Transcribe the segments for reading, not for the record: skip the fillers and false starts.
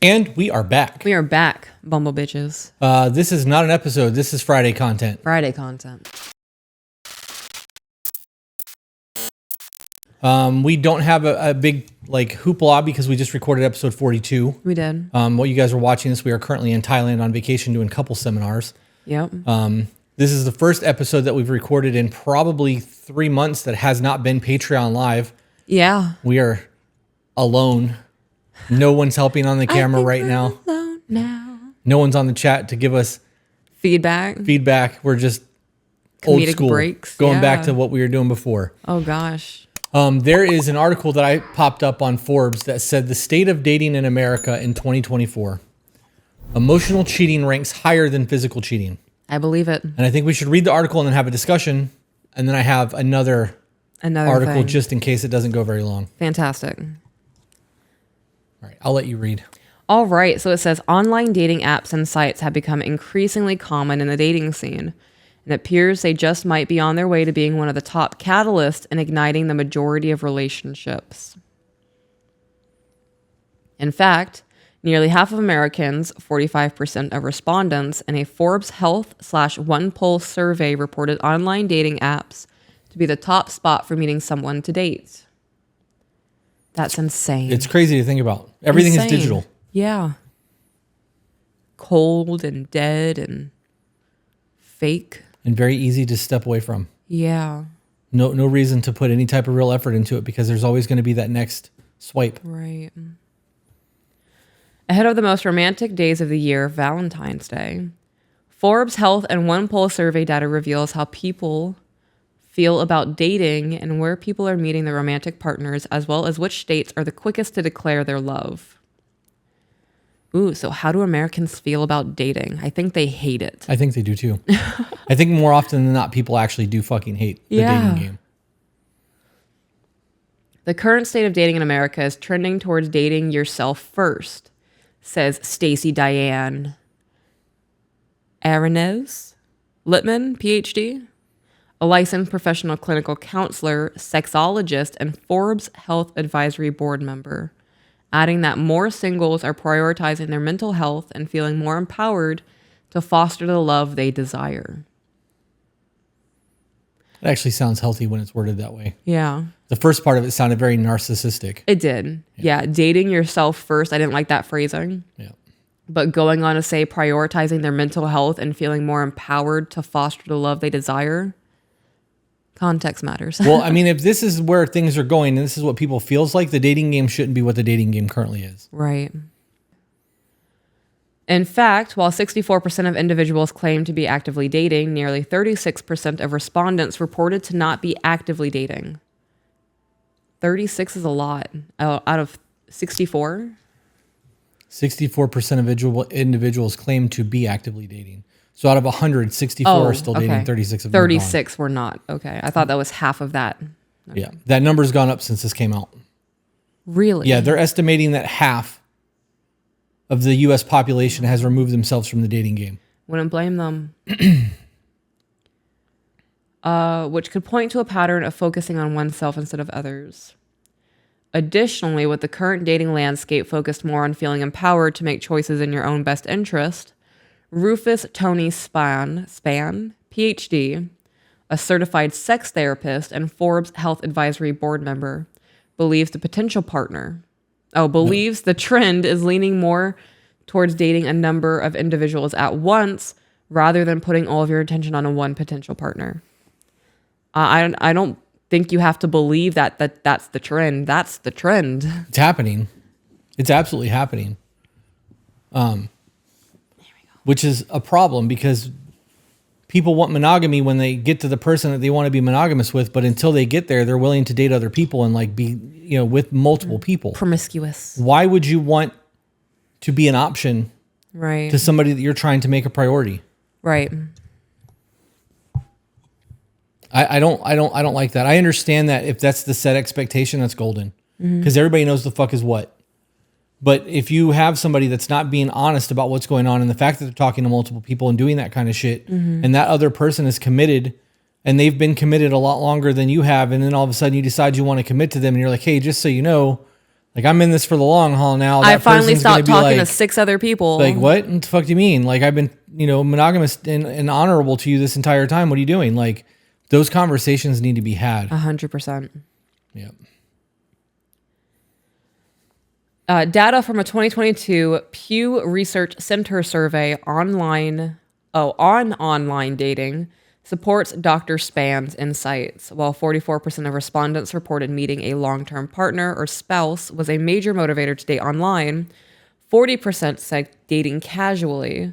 And we are back. We are back, bumble bitches. This is not an episode. This is Friday content. Friday content. We don't have a big hoopla because we just recorded episode 42. We did. While you guys are watching this, we are currently in Thailand on vacation doing couple seminars. Yep. This is the first episode that we've recorded in probably 3 months that has not been Patreon live. Yeah. We are alone. No one's helping on the camera right now. Alone now. No one's on the chat to give us feedback. We're just Comedic old school, breaks. going back to what we were doing before. Oh gosh. There is an article that I popped up on Forbes that said the state of dating in America in 2024. Emotional cheating ranks higher than physical cheating. I believe it. And I think we should read the article and then have a discussion. And then I have another article thing. just in case it doesn't go very long. Fantastic. All right, I'll let you read. All right. So it says online dating apps and sites have become increasingly common in the dating scene. And it appears they just might be on their way to being one of the top catalysts in igniting the majority of relationships. In fact, nearly half of Americans, 45% of respondents, in a Forbes Health/OnePoll survey reported online dating apps to be the top spot for meeting someone to date. That's insane. It's crazy to think about. Everything is digital. Yeah. Cold and dead and fake. And very easy to step away from. Yeah. No reason to put any type of real effort into it because there's always going to be that next swipe. Right. Ahead of the most romantic days of the year, Valentine's Day, Forbes Health and OnePoll survey data reveals how people feel about dating and where people are meeting their romantic partners, as well as which states are the quickest to declare their love. Ooh, so how do Americans feel about dating? I think they hate it. I think they do too. I think more often than not, people actually do fucking hate the dating game. The current state of dating in America is trending towards dating yourself first, says Stacey Diane Arenes Littman, PhD, a licensed professional clinical counselor, sexologist, and Forbes Health Advisory Board member, adding that more singles are prioritizing their mental health and feeling more empowered to foster the love they desire. It actually sounds healthy when it's worded that way. Yeah. The first part of it sounded very narcissistic. It did. Yeah. Dating yourself first. I didn't like that phrasing. Yeah. But going on to say prioritizing their mental health and feeling more empowered to foster the love they desire. Context matters. Well, I mean, if this is where things are going and this is what people feels like, the dating game shouldn't be what the dating game currently is. Right. In fact, while 64% of individuals claim to be actively dating, nearly 36% of respondents reported to not be actively dating. 36 is a lot. Out of 64? 64% of individuals claim to be actively dating. So out of 100, 64 are still dating, 36 of them 36 were not. Okay. I thought that was half of that. Okay. Yeah. That number's gone up since this came out. Really? Yeah, they're estimating that half of the U.S. population has removed themselves from the dating game. Wouldn't blame them. Which could point to a pattern of focusing on oneself instead of others. Additionally, with the current dating landscape focused more on feeling empowered to make choices in your own best interest, Rufus Tony Span, PhD, a certified sex therapist and Forbes Health Advisory Board member, believes the trend is leaning more towards dating a number of individuals at once rather than putting all of your attention on one potential partner. I don't think you have to believe that's the trend. That's the trend. It's happening. It's absolutely happening. Which is a problem because people want monogamy when they get to the person that they want to be monogamous with, but until they get there, they're willing to date other people and be, with multiple people. Promiscuous. Why would you want to be an option right. to somebody that you're trying to make a priority? Right. I don't like that. I understand that if that's the set expectation, that's golden because everybody knows the fuck is what. But if you have somebody that's not being honest about what's going on and the fact that they're talking to multiple people and doing that kind of shit, and that other person is committed and they've been committed a lot longer than you have, and then all of a sudden you decide you want to commit to them and you're like, hey, just so you know, Like, I'm in this for the long haul now. I That finally person's gonna stopped be talking to like, 6 other people. Like, what the fuck do you mean? Like, I've been, monogamous and honorable to you this entire time. What are you doing? Like, those conversations need to be had. 100%. Yeah. Data from a 2022 Pew Research Center survey on online dating supports Dr. Span's insights. While 44% of respondents reported meeting a long-term partner or spouse was a major motivator to date online, 40% said dating casually,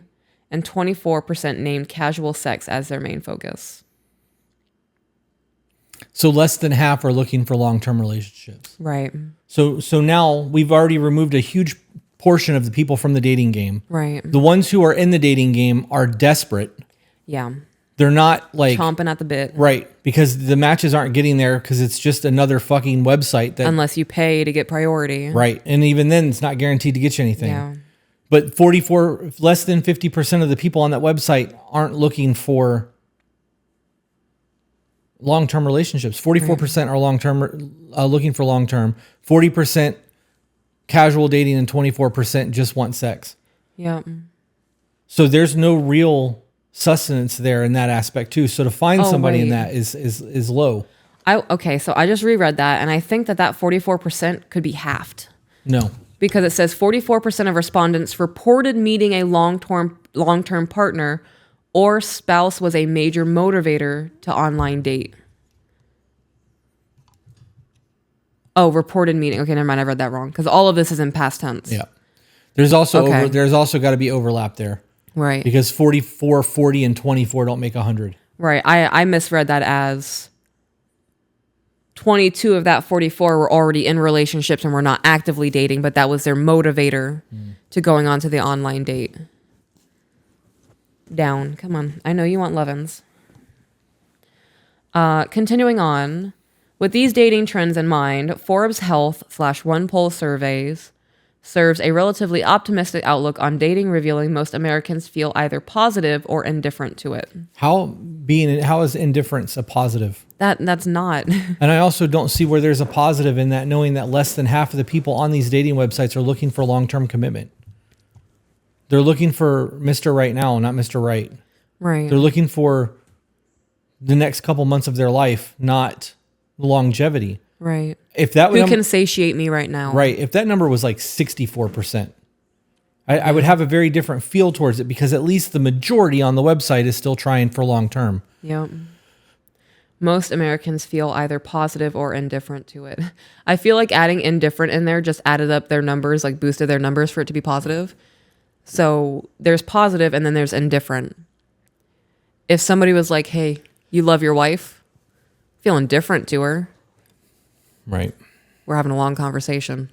and 24% named casual sex as their main focus. So less than half are looking for long-term relationships. Right. So now we've already removed a huge portion of the people from the dating game. Right. The ones who are in the dating game are desperate. Yeah. They're not like chomping at the bit. Right. Because the matches aren't getting there because it's just another fucking website that unless you pay to get priority. Right. And even then it's not guaranteed to get you anything. Yeah. But less than 50% of the people on that website aren't looking for long-term relationships. 44% are long-term, looking for long-term. 40% casual dating and 24% just want sex. Yeah. So there's no real sustenance there in that aspect too. So to find somebody in that is low. Okay, so I just reread that, and I think that 44% could be halved. No. Because it says 44% of respondents reported meeting a long-term partner or spouse was a major motivator to online date. Oh, reported meeting. Okay, never mind. I read that wrong because all of this is in past tense. Yeah. There's also got to be overlap there. Right. Because 44, 40, and 24 don't make 100. Right. I misread that as 22 of that 44 were already in relationships and were not actively dating, but that was their motivator to going on to the online date. Down. Come on. I know you want lovin's. Continuing on. With these dating trends in mind, Forbes Health /OnePoll surveys serves a relatively optimistic outlook on dating, revealing most Americans feel either positive or indifferent to it. How is indifference a positive? That's not. And I also don't see where there's a positive in that, knowing that less than half of the people on these dating websites are looking for long-term commitment. They're looking for Mr. Right now, not Mr. Right. Right. They're looking for the next couple months of their life, not longevity. Right. If that Who can satiate me right now? Right. If that number was like 64%, I would have a very different feel towards it because at least the majority on the website is still trying for long term. Yep. Most Americans feel either positive or indifferent to it. I feel like adding indifferent in there just added up their numbers, like boosted their numbers for it to be positive. So there's positive and then there's indifferent. If somebody was like, hey, you love your wife, feel indifferent to her. Right. We're having a long conversation.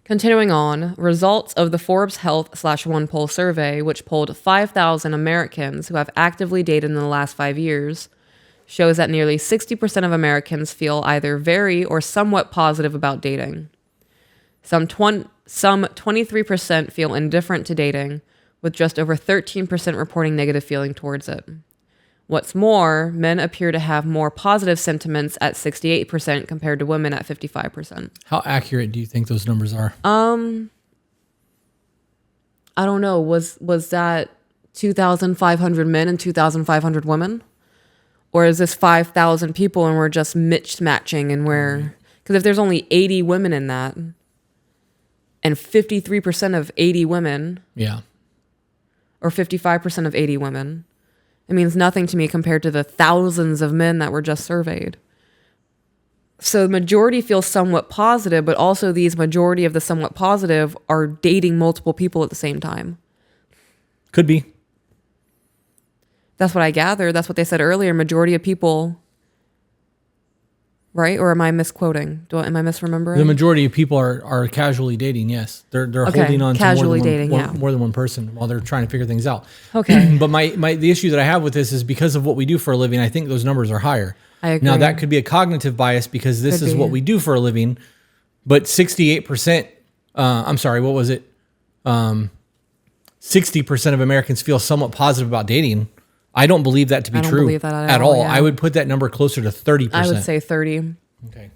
Continuing on, results of the Forbes Health /OnePoll survey, which polled 5,000 Americans who have actively dated in the last 5 years, shows that nearly 60% of Americans feel either very or somewhat positive about dating. Some 23% feel indifferent to dating, with just over 13% reporting negative feeling towards it. What's more, men appear to have more positive sentiments at 68% compared to women at 55%. How accurate do you think those numbers are? I don't know. Was that 2,500 men and 2,500 women? Or is this 5,000 people and we're just matching and because if there's only 80 women in that and 53% of 80 women. Yeah. Or 55% of 80 women. It means nothing to me compared to the thousands of men that were just surveyed. So the majority feels somewhat positive, but also these majority of the somewhat positive are dating multiple people at the same time. Could be. That's what I gather. That's what they said earlier. Majority of people, right? Or am I misquoting? Am I misremembering? The majority of people are casually dating. Yes, they're holding on casually to more than one person while they're trying to figure things out. Okay. But the issue that I have with this is because of what we do for a living. I think those numbers are higher. I agree. Now that could be a cognitive bias because this is what we do for a living. But 68%. I'm sorry. What was it? 60% of Americans feel somewhat positive about dating. I don't believe that to be true. I don't believe that at all. Yeah. I would put that number closer to 30%. I would say 30. Okay.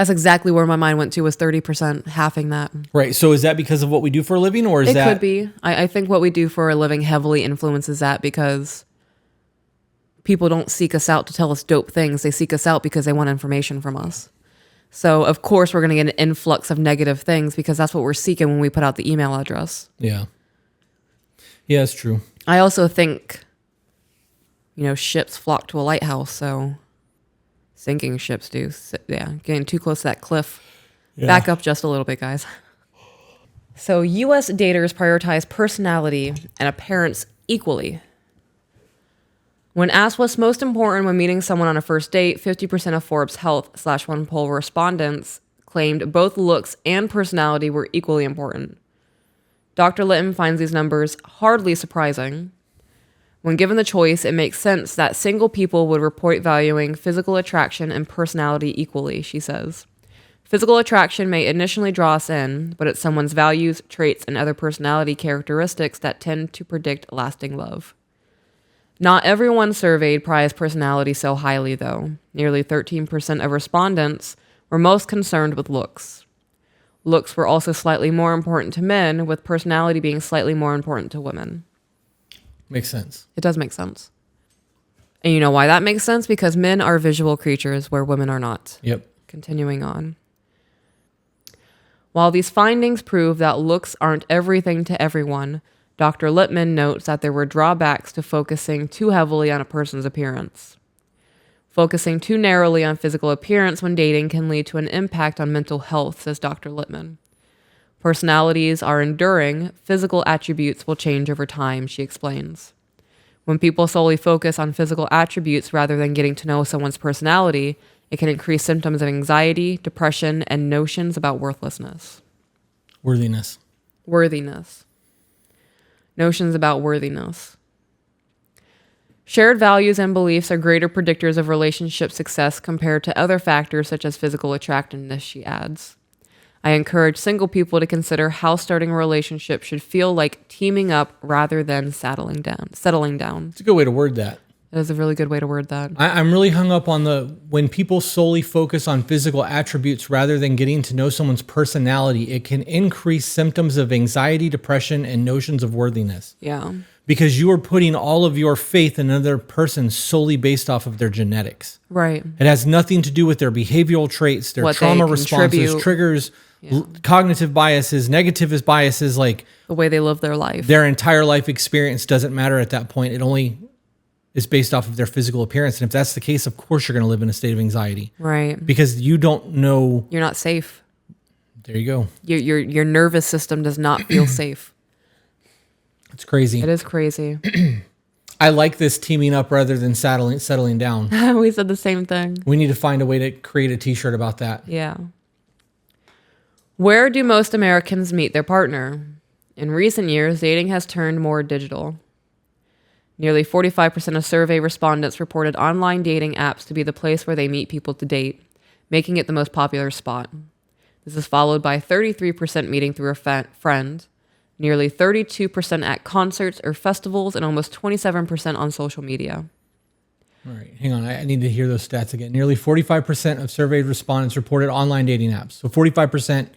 That's exactly where my mind went to, was 30%, halving that. Right. So is that because of what we do for a living, or is It that... could be. I think what we do for a living heavily influences that, because people don't seek us out to tell us dope things. They seek us out because they want information from us. So, of course, we're going to get an influx of negative things because that's what we're seeking when we put out the email address. Yeah. Yeah, it's true. I also think, ships flock to a lighthouse, so sinking ships do. Yeah, getting too close to that cliff. Yeah. Back up just a little bit, guys. So, U.S. daters prioritize personality and appearance equally. When asked what's most important when meeting someone on a first date, 50% of Forbes Health/One poll respondents claimed both looks and personality were equally important. Dr. Litton finds these numbers hardly surprising. When given the choice, it makes sense that single people would report valuing physical attraction and personality equally, she says. Physical attraction may initially draw us in, but it's someone's values, traits, and other personality characteristics that tend to predict lasting love. Not everyone surveyed prized personality so highly, though. Nearly 13% of respondents were most concerned with looks. Looks were also slightly more important to men, with personality being slightly more important to women. Makes sense. It does make sense. And you know why that makes sense? Because men are visual creatures where women are not. Yep. Continuing on. While these findings prove that looks aren't everything to everyone, Dr. Littman notes that there were drawbacks to focusing too heavily on a person's appearance. Focusing too narrowly on physical appearance when dating can lead to an impact on mental health, says Dr. Littman. Personalities are enduring, physical attributes will change over time, she explains. When people solely focus on physical attributes rather than getting to know someone's personality, it can increase symptoms of anxiety, depression, and notions about worthlessness. Worthiness. Notions about worthiness. Shared values and beliefs are greater predictors of relationship success compared to other factors such as physical attractiveness, she adds. I encourage single people to consider how starting a relationship should feel like teaming up rather than settling down. It's a good way to word that. That is a really good way to word that. I'm really hung up on when people solely focus on physical attributes rather than getting to know someone's personality, it can increase symptoms of anxiety, depression, and notions of worthiness. Yeah. Because you are putting all of your faith in another person solely based off of their genetics. Right. It has nothing to do with their behavioral traits, their trauma responses, triggers, cognitive biases, negative biases, like the way they live their life. Their entire life experience doesn't matter at that point. It only is based off of their physical appearance. And if that's the case, of course you're going to live in a state of anxiety. Right. Because you don't know. You're not safe. There you go. Your nervous system does not feel safe. It's crazy. It is crazy. I like this teaming up rather than settling down. We said the same thing. We need to find a way to create a t-shirt about that. Yeah. Where do most Americans meet their partner? In recent years, dating has turned more digital. Nearly 45% of survey respondents reported online dating apps to be the place where they meet people to date, making it the most popular spot. This is followed by 33% meeting through a friend, nearly 32% at concerts or festivals, and almost 27% on social media. All right, hang on. I need to hear those stats again. Nearly 45% of surveyed respondents reported online dating apps. So 45%,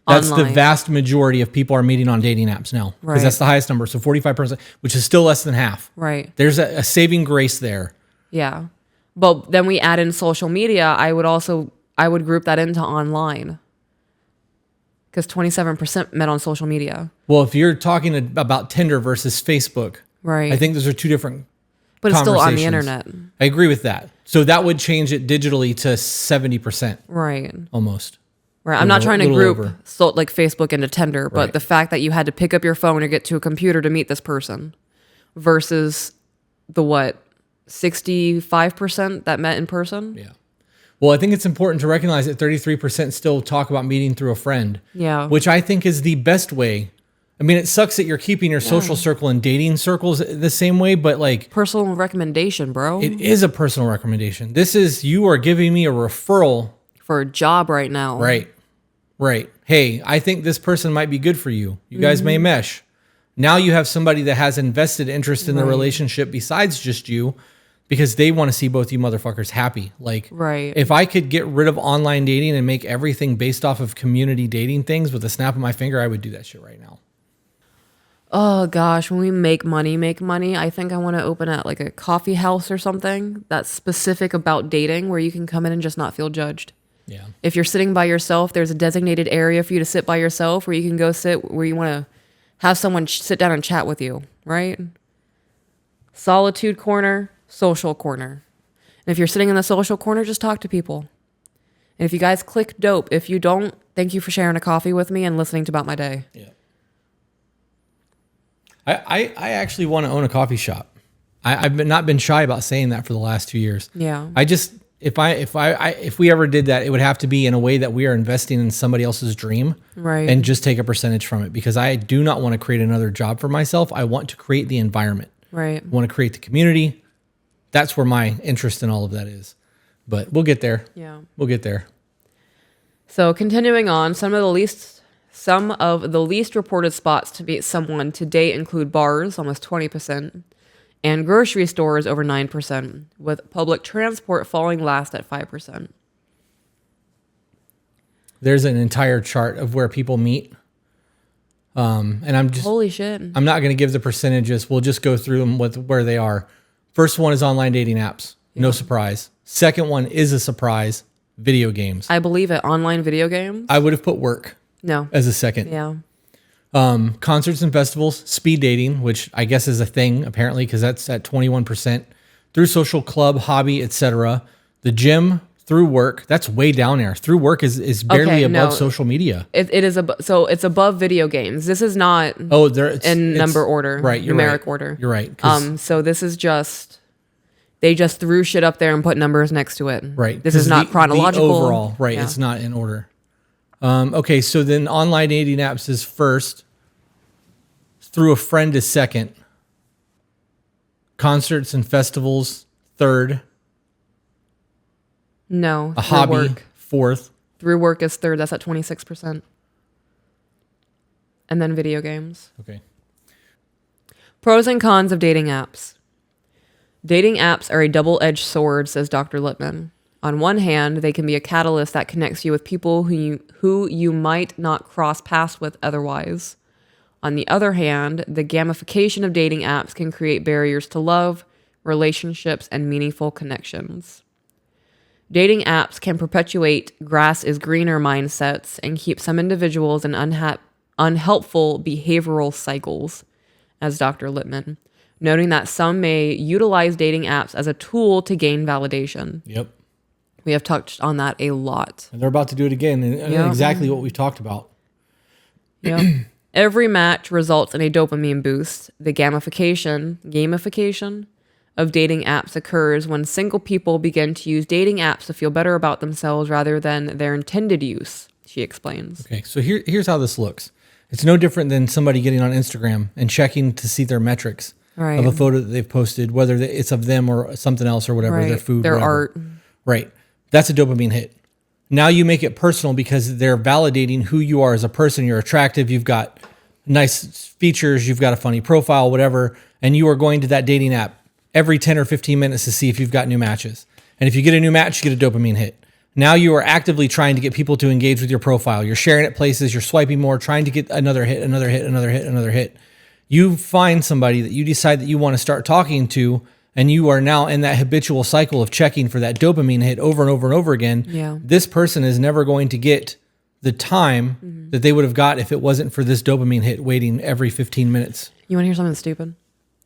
that's online. The vast majority of people are meeting on dating apps now. Because that's the highest number. So 45%, which is still less than half. Right. There's a saving grace there. Yeah. But then we add in social media. I would group that into online. Because 27% met on social media. Well, if you're talking about Tinder versus Facebook, right? I think those are two different But it's still on the internet. I agree with that. So that would change it digitally to 70%. Right. Almost. Right. I'm not trying to group like Facebook into Tinder, but the fact that you had to pick up your phone or get to a computer to meet this person versus the 65% that met in person? Yeah. Well, I think it's important to recognize that 33% still talk about meeting through a friend. Yeah. Which I think is the best way. I mean, it sucks that you're keeping your social circle and dating circles the same way, but like... Personal recommendation, bro. It is a personal recommendation. You are giving me a referral. For a job right now. Right. Hey, I think this person might be good for you. You guys may mesh. Now you have somebody that has invested interest in the relationship besides just you. because they want to see both you motherfuckers happy. Like, Right. if I could get rid of online dating and make everything based off of community dating things with a snap of my finger, I would do that shit right now. Oh gosh, when we make money, I think I want to open at like a coffee house or something that's specific about dating where you can come in and just not feel judged. Yeah. If you're sitting by yourself, there's a designated area for you to sit by yourself where you can go sit where you want to have someone sit down and chat with you, right? Solitude corner, social corner. And if you're sitting in the social corner, just talk to people. And if you guys click, dope. If you don't, thank you for sharing a coffee with me and listening to about my day. Yeah. I actually want to own a coffee shop. I've not been shy about saying that for the last 2 years. Yeah. I just, if we ever did that, it would have to be in a way that we are investing in somebody else's dream, Right. and just take a percentage from it, because I do not want to create another job for myself. I want to create the environment. Right. I want to create the community. That's where my interest in all of that is. But we'll get there. Yeah. We'll get there. So continuing on, some of the least reported spots to meet someone to date include bars, almost 20%, and grocery stores, over 9%, with public transport falling last at 5%. There's an entire chart of where people meet. And Holy shit. I'm not going to give the percentages. We'll just go through them with where they are. First one is online dating apps. No surprise. Second one is a surprise. Video games. I believe it. Online video games? I would have put work No. as a second. Yeah. Concerts and festivals, speed dating, which I guess is a thing apparently, because that's at 21%. Through social club, hobby, etc. The gym, through work, that's way down there. Through work is barely above social media. It is so it's above video games. This is not It's number order, right? You're numeric right. order. You're right. So this is just they just threw shit up there and put numbers next to it. Right. This is not chronological. The overall, right? Yeah. It's not in order. Okay, so then online dating apps is first. Through a friend is second. Concerts and festivals third. No. A hobby fourth. Through work is third. That's at 26%. And then video games. Okay. Pros and cons of dating apps. Dating apps are a double-edged sword, says Dr. Lippman. On one hand, they can be a catalyst that connects you with people who you might not cross paths with otherwise. On the other hand, the gamification of dating apps can create barriers to love, relationships, and meaningful connections. Dating apps can perpetuate grass is greener mindsets and keep some individuals in unhelpful behavioral cycles, as Dr. Lippman, noting that some may utilize dating apps as a tool to gain validation. Yep. We have touched on that a lot. And they're about to do it again. And exactly what we've talked about. Yeah. Every match results in a dopamine boost. The gamification of dating apps occurs when single people begin to use dating apps to feel better about themselves rather than their intended use, she explains. Okay, so here's how this looks. It's no different than somebody getting on Instagram and checking to see their metrics of a photo that they've posted, whether it's of them or something else or whatever, their food, their whatever. art. Right. That's a dopamine hit. Now you make it personal because they're validating who you are as a person. You're attractive. You've got nice features. You've got a funny profile, whatever. And you are going to that dating app every 10 or 15 minutes to see if you've got new matches. And if you get a new match, you get a dopamine hit. Now you are actively trying to get people to engage with your profile. You're sharing it places. You're swiping more, trying to get another hit, another hit, another hit, another hit. You find somebody that you decide that you want to start talking to, and you are now in that habitual cycle of checking for that dopamine hit over and over and over again. Yeah. This person is never going to get the time that they would have got if it wasn't for this dopamine hit waiting every 15 minutes. You want to hear something stupid?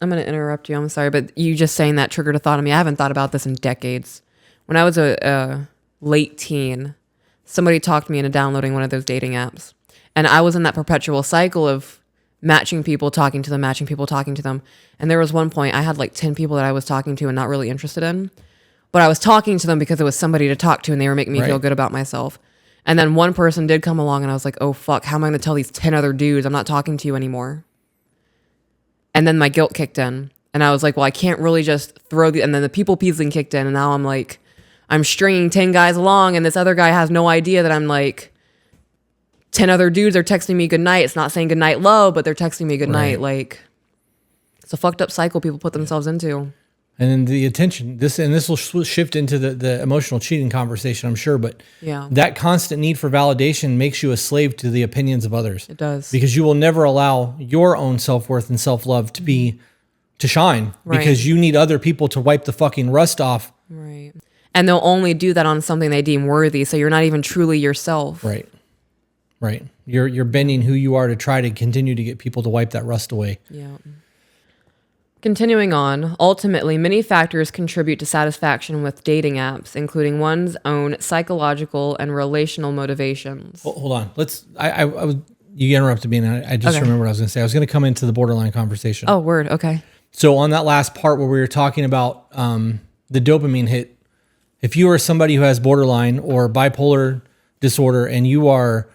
I'm going to interrupt you. I'm sorry, but you just saying that triggered a thought in me. I haven't thought about this in decades. When I was a late teen, somebody talked me into downloading one of those dating apps. And I was in that perpetual cycle of matching people, talking to them, matching people, talking to them. And there was one point I had like 10 people that I was talking to and not really interested in. But I was talking to them because it was somebody to talk to and they were making me feel good about myself. And then one person did come along and I was like, oh, fuck, how am I going to tell these 10 other dudes I'm not talking to you anymore? And then my guilt kicked in. And I was like, well, I can't really just throw the... And then the people pleasing kicked in. And now I'm like, I'm stringing 10 guys along and this other guy has no idea that I'm like... 10 other dudes are texting me good night. It's not saying good night love, but they're texting me good night. Like, it's a fucked up cycle people put themselves into. And then the attention, this will shift into the emotional cheating conversation, I'm sure. But Yeah. that constant need for validation makes you a slave to the opinions of others. It does. Because you will never allow your own self-worth and self-love to shine. Right. Because you need other people to wipe the fucking rust off. Right. And they'll only do that on something they deem worthy. So you're not even truly yourself. Right. Right. You're bending who you are to try to continue to get people to wipe that rust away. Yeah. Continuing on, ultimately, many factors contribute to satisfaction with dating apps, including one's own psychological and relational motivations. Hold on. You interrupted me, and I just Okay. remembered what I was going to say. I was going to come into the borderline conversation. Oh, word. Okay. So on that last part where we were talking about the dopamine hit, if you are somebody who has borderline or bipolar disorder and you are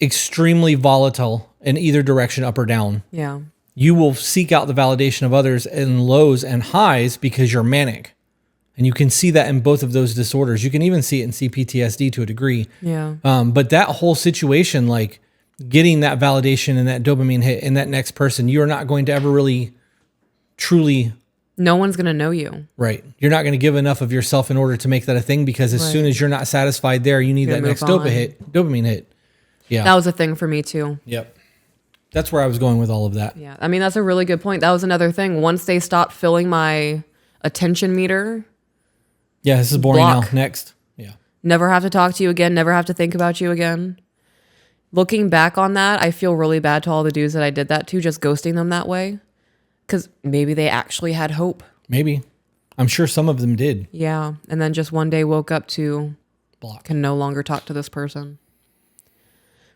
extremely volatile in either direction, up or down, Yeah. you will seek out the validation of others in lows and highs because you're manic. And you can see that in both of those disorders. You can even see it in CPTSD to a degree. Yeah. But that whole situation, like getting that validation and that dopamine hit in that next person, you are not going to ever really truly... No one's going to know you. Right. You're not going to give enough of yourself in order to make that a thing because as soon as you're not satisfied there, you need that next dopamine hit. Yeah. That was a thing for me too. Yep. That's where I was going with all of that. Yeah. I mean, that's a really good point. That was another thing. Once they stopped filling my attention meter, Yeah, this is boring Block. now. Next. Yeah. never have to talk to you again, never have to think about you again. Looking back on that, I feel really bad to all the dudes that I did that to, just ghosting them that way. Because maybe they actually had hope. Maybe. I'm sure some of them did. Yeah. And then just one day woke up to, Block. can no longer talk to this person.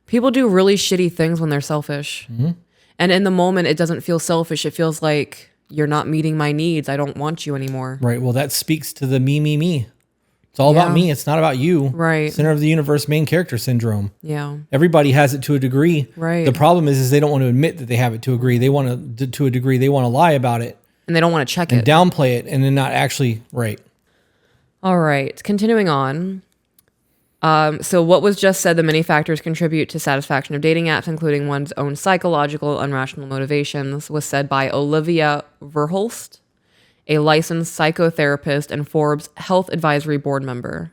People do really shitty things when they're selfish. Mm-hmm. And in the moment, it doesn't feel selfish. It feels like you're not meeting my needs. I don't want you anymore. Right. Well, that speaks to the me. It's all about me. It's not about you. Right. Center of the universe, main character syndrome. Yeah. Everybody has it to a degree. Right. The problem is they don't want to admit that they have it to a degree. They want to a degree. They want to lie about it And they don't want to check and it. downplay it and then not actually right. All right. Continuing on. So what was just said, the many factors contribute to satisfaction of dating apps, including one's own psychological and rational motivations, was said by Olivia Verhulst, a licensed psychotherapist and Forbes Health Advisory Board member.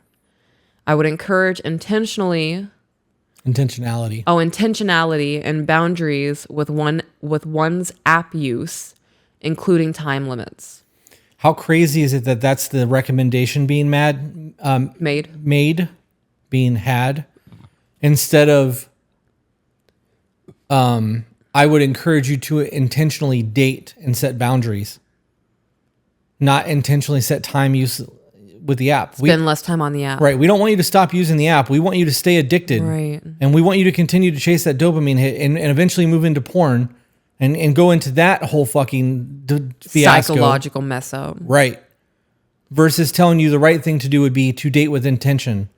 I would encourage intentionality and boundaries with one's app use, including time limits. How crazy is it that that's the recommendation being being had instead of I would encourage you to intentionally date and set boundaries, not intentionally set time use with the app. Spend less time on the app. Right. We don't want you to stop using the app. We want you to stay addicted. Right. And we want you to continue to chase that dopamine hit and eventually move into porn and go into that whole fucking fiasco. Psychological mess up. Right. Versus telling you the right thing to do would be to date with intention,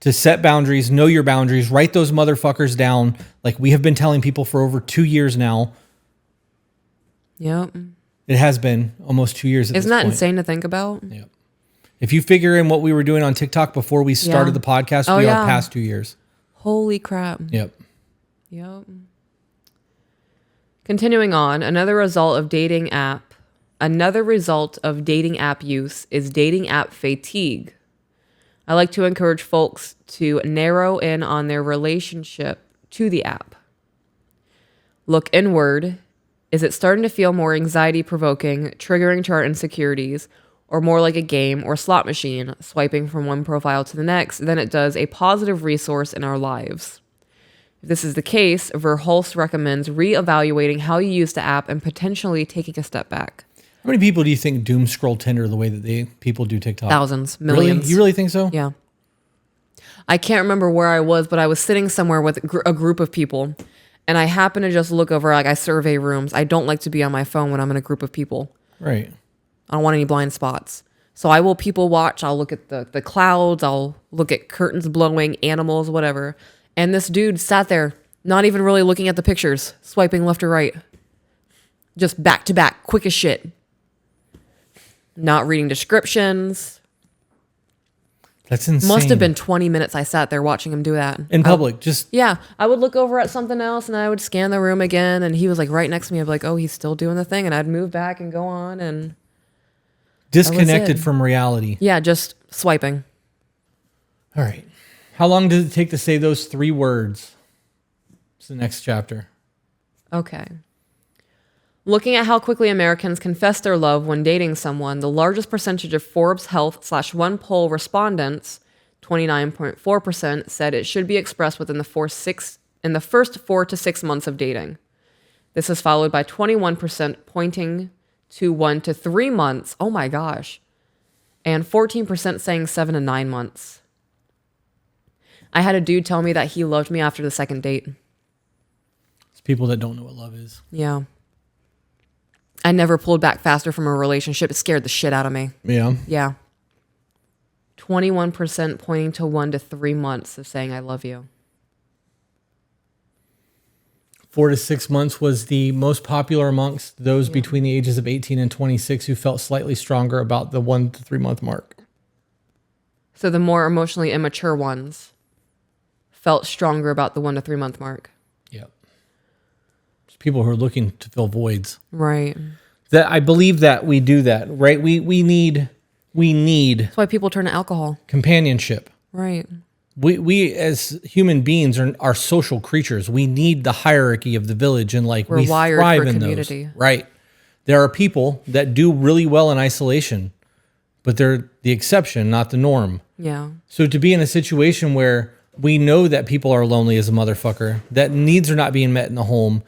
to set boundaries, know your boundaries, write those motherfuckers down like we have been telling people for over 2 years now. Yep. It has been almost 2 years at Isn't this that point. insane to think about? Yep. If you figure in what we were doing on TikTok before we started the podcast, we are past 2 years. Holy crap. Yep. Yep. Continuing on, another result of dating app use is dating app fatigue. I like to encourage folks to narrow in on their relationship to the app. Look inward. Is it starting to feel more anxiety provoking, triggering to our insecurities, or more like a game or slot machine, swiping from one profile to the next than it does a positive resource in our lives? If this is the case, Verhulst recommends reevaluating how you use the app and potentially taking a step back. How many people do you think doom scroll Tinder the way that people do TikTok? Thousands, millions. Really? You really think so? Yeah. I can't remember where I was, but I was sitting somewhere with a group of people, and I happened to just look over, like I survey rooms. I don't like to be on my phone when I'm in a group of people. Right. I don't want any blind spots. So I will people watch. I'll look at the clouds. I'll look at curtains blowing, animals, whatever. And this dude sat there, not even really looking at the pictures, swiping left or right. Just back to back, quick as shit. Not reading descriptions. That's insane. Must have been 20 minutes I sat there watching him do that. In public, Yeah, I would look over at something else and I would scan the room again, and he was like right next to me. I'd be like, oh, he's still doing the thing, and I'd move back and go on, and Disconnected from reality. Yeah, just swiping. All right. How long does it take to say those 3 words? It's the next chapter. Okay. Looking at how quickly Americans confess their love when dating someone, the largest percentage of Forbes Health/One Poll respondents, 29.4%, said it should be expressed within the first 4 to 6 months of dating. This is followed by 21% pointing to 1 to 3 months. Oh my gosh. And 14% saying 7 to 9 months. I had a dude tell me that he loved me after the second date. It's people that don't know what love is. Yeah. I never pulled back faster from a relationship. It scared the shit out of me. Yeah. Yeah. 21% pointing to 1 to 3 months of saying I love you. 4 to 6 months was the most popular amongst those between the ages of 18 and 26 who felt slightly stronger about the 1 to 3 month mark. So the more emotionally immature ones felt stronger about the 1 to 3 month mark. Yep. It's people who are looking to fill voids. Right. That I believe that we do that, right? We need That's why people turn to alcohol. companionship. Right. We as human beings are social creatures. We need the hierarchy of the village, and like We're we wired thrive for in community. those. Right. There are people that do really well in isolation, but they're the exception, not the norm. Yeah. So to be in a situation where we know that people are lonely as a motherfucker, that needs are not being met in the home,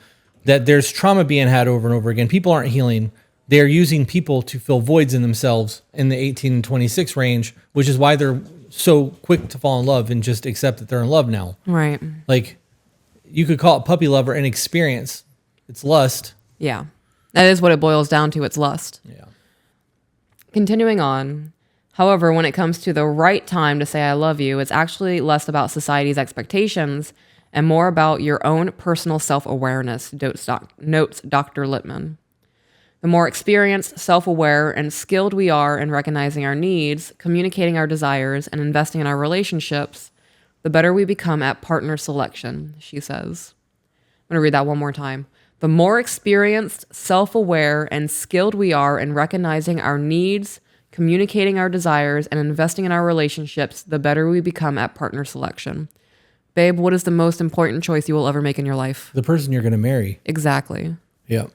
that there's trauma being had over and over again, people aren't healing. They're using people to fill voids in themselves in the 18 and 26 range, which is why they're so quick to fall in love and just accept that they're in love now. Right. Like, you could call it puppy love or an experience. It's lust. Yeah. That is what it boils down to. It's lust. Yeah. Continuing on. However, when it comes to the right time to say I love you, it's actually less about society's expectations and more about your own personal self-awareness, notes Dr. Littman. The more experienced, self-aware, and skilled we are in recognizing our needs, communicating our desires, and investing in our relationships, the better we become at partner selection, she says. I'm going to read that one more time. The more experienced, self-aware, and skilled we are in recognizing our needs, communicating our desires, and investing in our relationships, the better we become at partner selection. Babe, what is the most important choice you will ever make in your life? The person you're going to marry. Exactly. Yeah.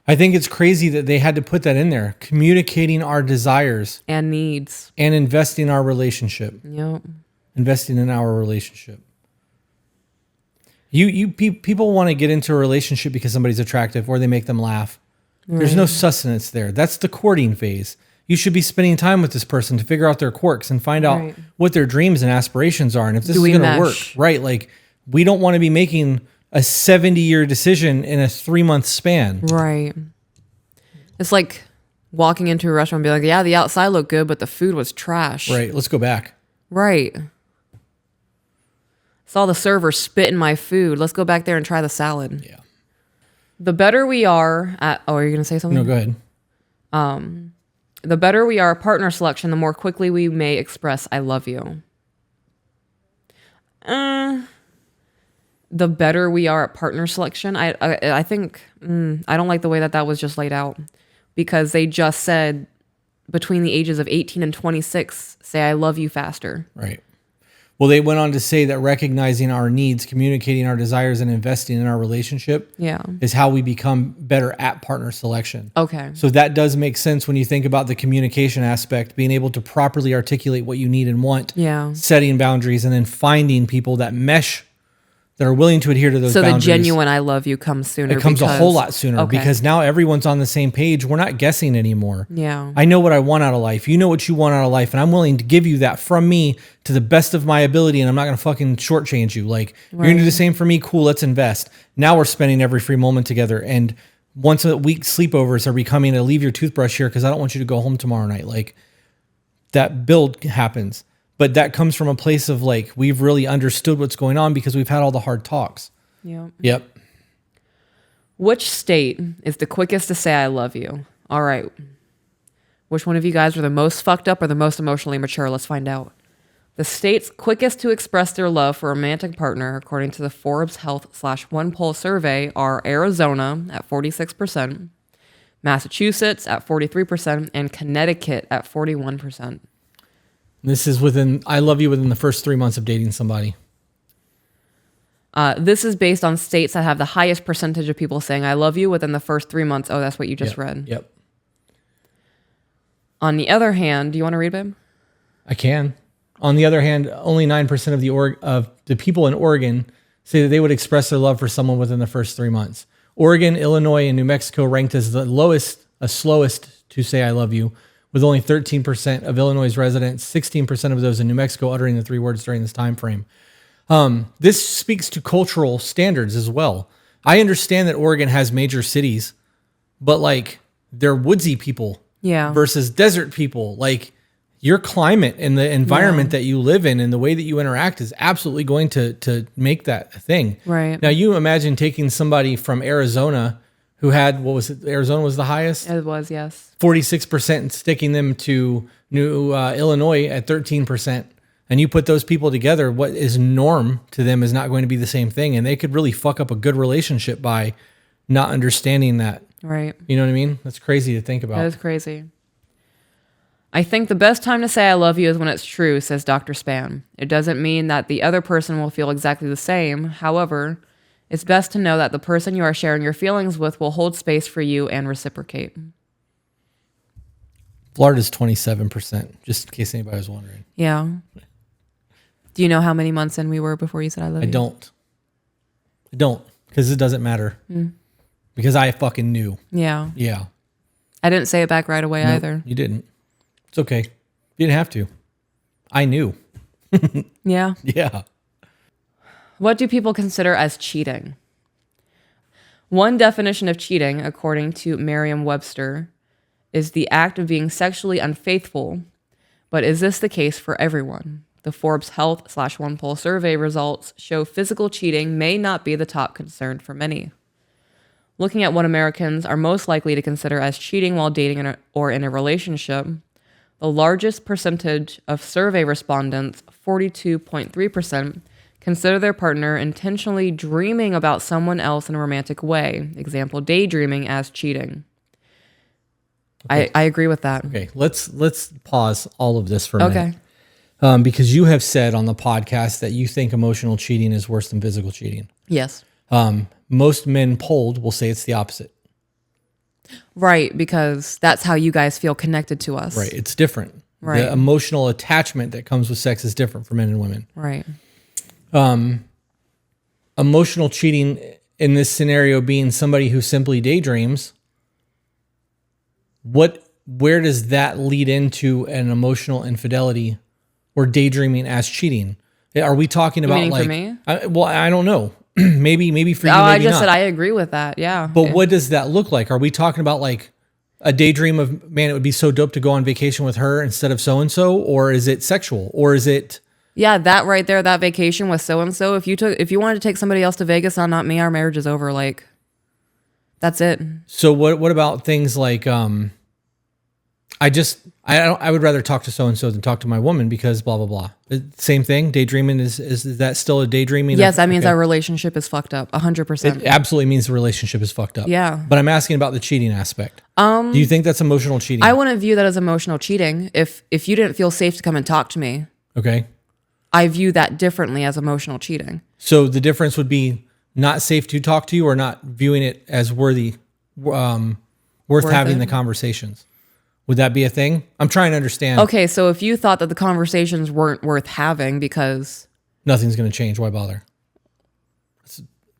I think it's crazy that they had to put that in there. Communicating our desires. And needs. And investing in our relationship. Yep. Investing in our relationship. People want to get into a relationship because somebody's attractive or they make them laugh. Right. There's no sustenance there. That's the courting phase. You should be spending time with this person to figure out their quirks and find out what their dreams and aspirations are and if this is going to work. Right? Like, we don't want to be making a 70-year decision in a 3-month span. Right. It's like walking into a restaurant and be like, yeah, the outside looked good, but the food was trash. Right. Let's go back. Right. Saw the server spit in my food. Let's go back there and try the salad. Yeah. The better we are at... Oh, are you going to say something? No, go ahead. The better we are at partner selection, the more quickly we may express I love you. The better we are at partner selection, I think I don't like the way that was just laid out, because they just said between the ages of 18 and 26, say I love you faster. Right. Well, they went on to say that recognizing our needs, communicating our desires, and investing in our relationship is how we become better at partner selection. Okay. So that does make sense when you think about the communication aspect, being able to properly articulate what you need and want, setting boundaries, and then finding people that mesh, that are willing to adhere to those boundaries. So the genuine I love you comes sooner. It comes a whole lot sooner because now everyone's on the same page. We're not guessing anymore. Yeah. I know what I want out of life. You know what you want out of life. And I'm willing to give you that from me to the best of my ability. And I'm not going to fucking shortchange you. Like, you're going to do the same for me. Cool. Let's invest. Now we're spending every free moment together. And once a week sleepovers are becoming a leave your toothbrush here because I don't want you to go home tomorrow night. Like, that build happens. But that comes from a place of like, we've really understood what's going on because we've had all the hard talks. Yep. Which state is the quickest to say I love you? All right. Which one of you guys are the most fucked up or the most emotionally mature? Let's find out. The states quickest to express their love for a romantic partner, according to the Forbes Health/One Poll survey, are Arizona at 46%, Massachusetts at 43%, and Connecticut at 41%. This is I love you within the first 3 months of dating somebody. This is based on states that have the highest percentage of people saying I love you within the first 3 months. Oh, that's what you just read. Yep. On the other hand, do you want to read, babe? I can. On the other hand, only 9% of the people in Oregon say that they would express their love for someone within the first 3 months. Oregon, Illinois, and New Mexico ranked as the slowest to say I love you, with only 13% of Illinois residents, 16% of those in New Mexico uttering the 3 words during this time frame. This speaks to cultural standards as well. I understand that Oregon has major cities, but like they're woodsy people versus desert people. Like your climate and the environment that you live in and the way that you interact is absolutely going to make that a thing. Right. Now you imagine taking somebody from Arizona who had, what was it? Arizona was the highest? It was, yes. 46%, and sticking them to Illinois at 13%. And you put those people together, what is norm to them is not going to be the same thing. And they could really fuck up a good relationship by not understanding that. Right. You know what I mean? That's crazy to think about. That is crazy. I think the best time to say I love you is when it's true, says Dr. Span. It doesn't mean that the other person will feel exactly the same. However, it's best to know that the person you are sharing your feelings with will hold space for you and reciprocate. Florida's 27%, just in case anybody was wondering. Yeah. Do you know how many months in we were before you said I love you? I don't, because it doesn't matter. Because I fucking knew. Yeah. Yeah. I didn't say it back right away either. You didn't. It's okay. You didn't have to. I knew. Yeah. Yeah. What do people consider as cheating? One definition of cheating, according to Merriam-Webster, is the act of being sexually unfaithful. But is this the case for everyone? The Forbes Health/OnePoll survey results show physical cheating may not be the top concern for many. Looking at what Americans are most likely to consider as cheating while dating or in a relationship, the largest percentage of survey respondents, 42.3%, consider their partner intentionally dreaming about someone else in a romantic way. Example, daydreaming as cheating. Okay. I agree with that. Okay, let's pause all of this for a minute. Because you have said on the podcast that you think emotional cheating is worse than physical cheating. Yes. Most men polled will say it's the opposite. Right, because that's how you guys feel connected to us. Right, it's different. Right. The emotional attachment that comes with sex is different for men and women. Right. Emotional cheating in this scenario being somebody who simply daydreams, where does that lead into an emotional infidelity or daydreaming as cheating? Are we talking about like for me? I don't know. maybe for you. I just said I agree with that. Yeah. But what does that look like? Are we talking about like a daydream of, man, it would be so dope to go on vacation with her instead of so and so, or is it sexual, or is it? Yeah, that right there, that vacation with so and so. If you wanted to take somebody else to Vegas, not me, our marriage is over. Like, that's it. So what about things like I would rather talk to so and so than talk to my woman because blah blah blah. Same thing. Daydreaming is that still a daydreaming? Yes, that means our relationship is fucked up. 100%. It absolutely means the relationship is fucked up. Yeah. But I'm asking about the cheating aspect. Do you think that's emotional cheating? I wouldn't view that as emotional cheating. If you didn't feel safe to come and talk to me, okay, I view that differently as emotional cheating. So the difference would be not safe to talk to you, or not viewing it as worth having the conversations. Would that be a thing? I'm trying to understand. Okay, so if you thought that the conversations weren't worth having because nothing's going to change, why bother?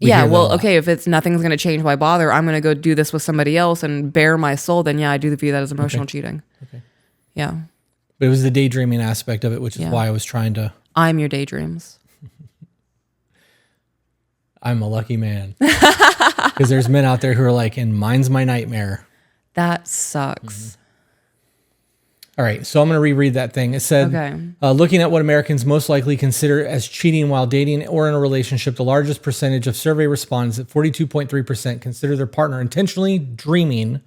Okay, if it's nothing's going to change, why bother? I'm going to go do this with somebody else and bare my soul, then yeah, I do view that as emotional cheating. Okay. Yeah. But it was the daydreaming aspect of it, which is why I was trying to... I'm your daydreams. I'm a lucky man. Because there's men out there who are like, and mine's my nightmare. That sucks. Mm-hmm. All right, so I'm going to reread that thing. It said, looking at what Americans most likely consider as cheating while dating or in a relationship, the largest percentage of survey respondents at 42.3% consider their partner intentionally dreaming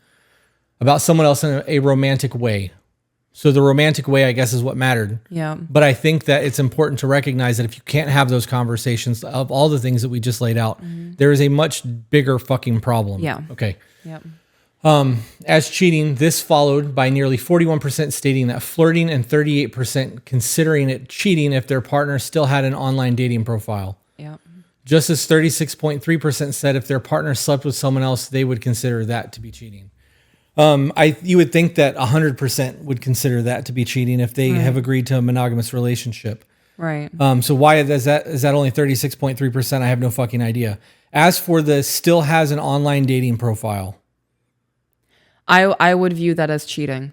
about someone else in a romantic way. So the romantic way, I guess, is what mattered. Yeah. But I think that it's important to recognize that if you can't have those conversations of all the things that we just laid out, there is a much bigger fucking problem. Yeah. Okay. Yep. As cheating, this followed by nearly 41% stating that flirting and 38% considering it cheating if their partner still had an online dating profile. Yeah. Just as 36.3% said if their partner slept with someone else, they would consider that to be cheating. You would think that 100% would consider that to be cheating if they have agreed to a monogamous relationship. Right. So why is that only 36.3%? I have no fucking idea. As for the still has an online dating profile. I would view that as cheating.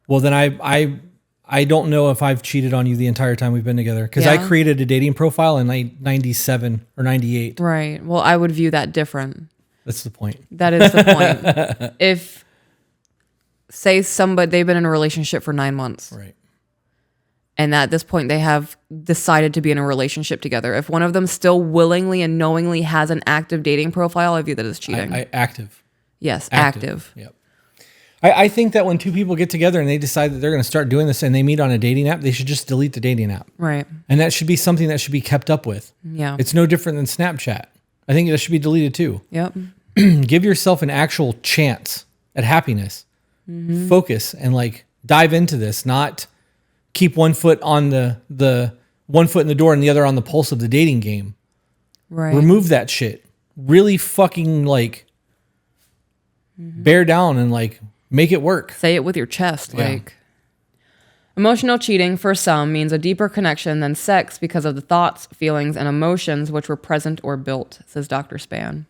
Well, then I don't know if I've cheated on you the entire time we've been together because I created a dating profile in 97 or 98. Right. Well, I would view that different. That's the point. That is the point. If, say, they've been in a relationship for 9 months. Right. And at this point, they have decided to be in a relationship together. If one of them still willingly and knowingly has an active dating profile, I view that as cheating. Active. Yes, active. Yep. I think that when two people get together and they decide that they're going to start doing this and they meet on a dating app, they should just delete the dating app. Right. And that should be something that should be kept up with. Yeah. It's no different than Snapchat. I think that should be deleted too. Yep. Give yourself an actual chance at happiness. Mm-hmm. Focus and dive into this, not keep one foot on the 1 foot in the door and the other on the pulse of the dating game. Right. Remove that shit. Really fucking bear down and make it work. Say it with your chest. Emotional cheating for some means a deeper connection than sex because of the thoughts, feelings, and emotions which were present or built, says Dr. Span.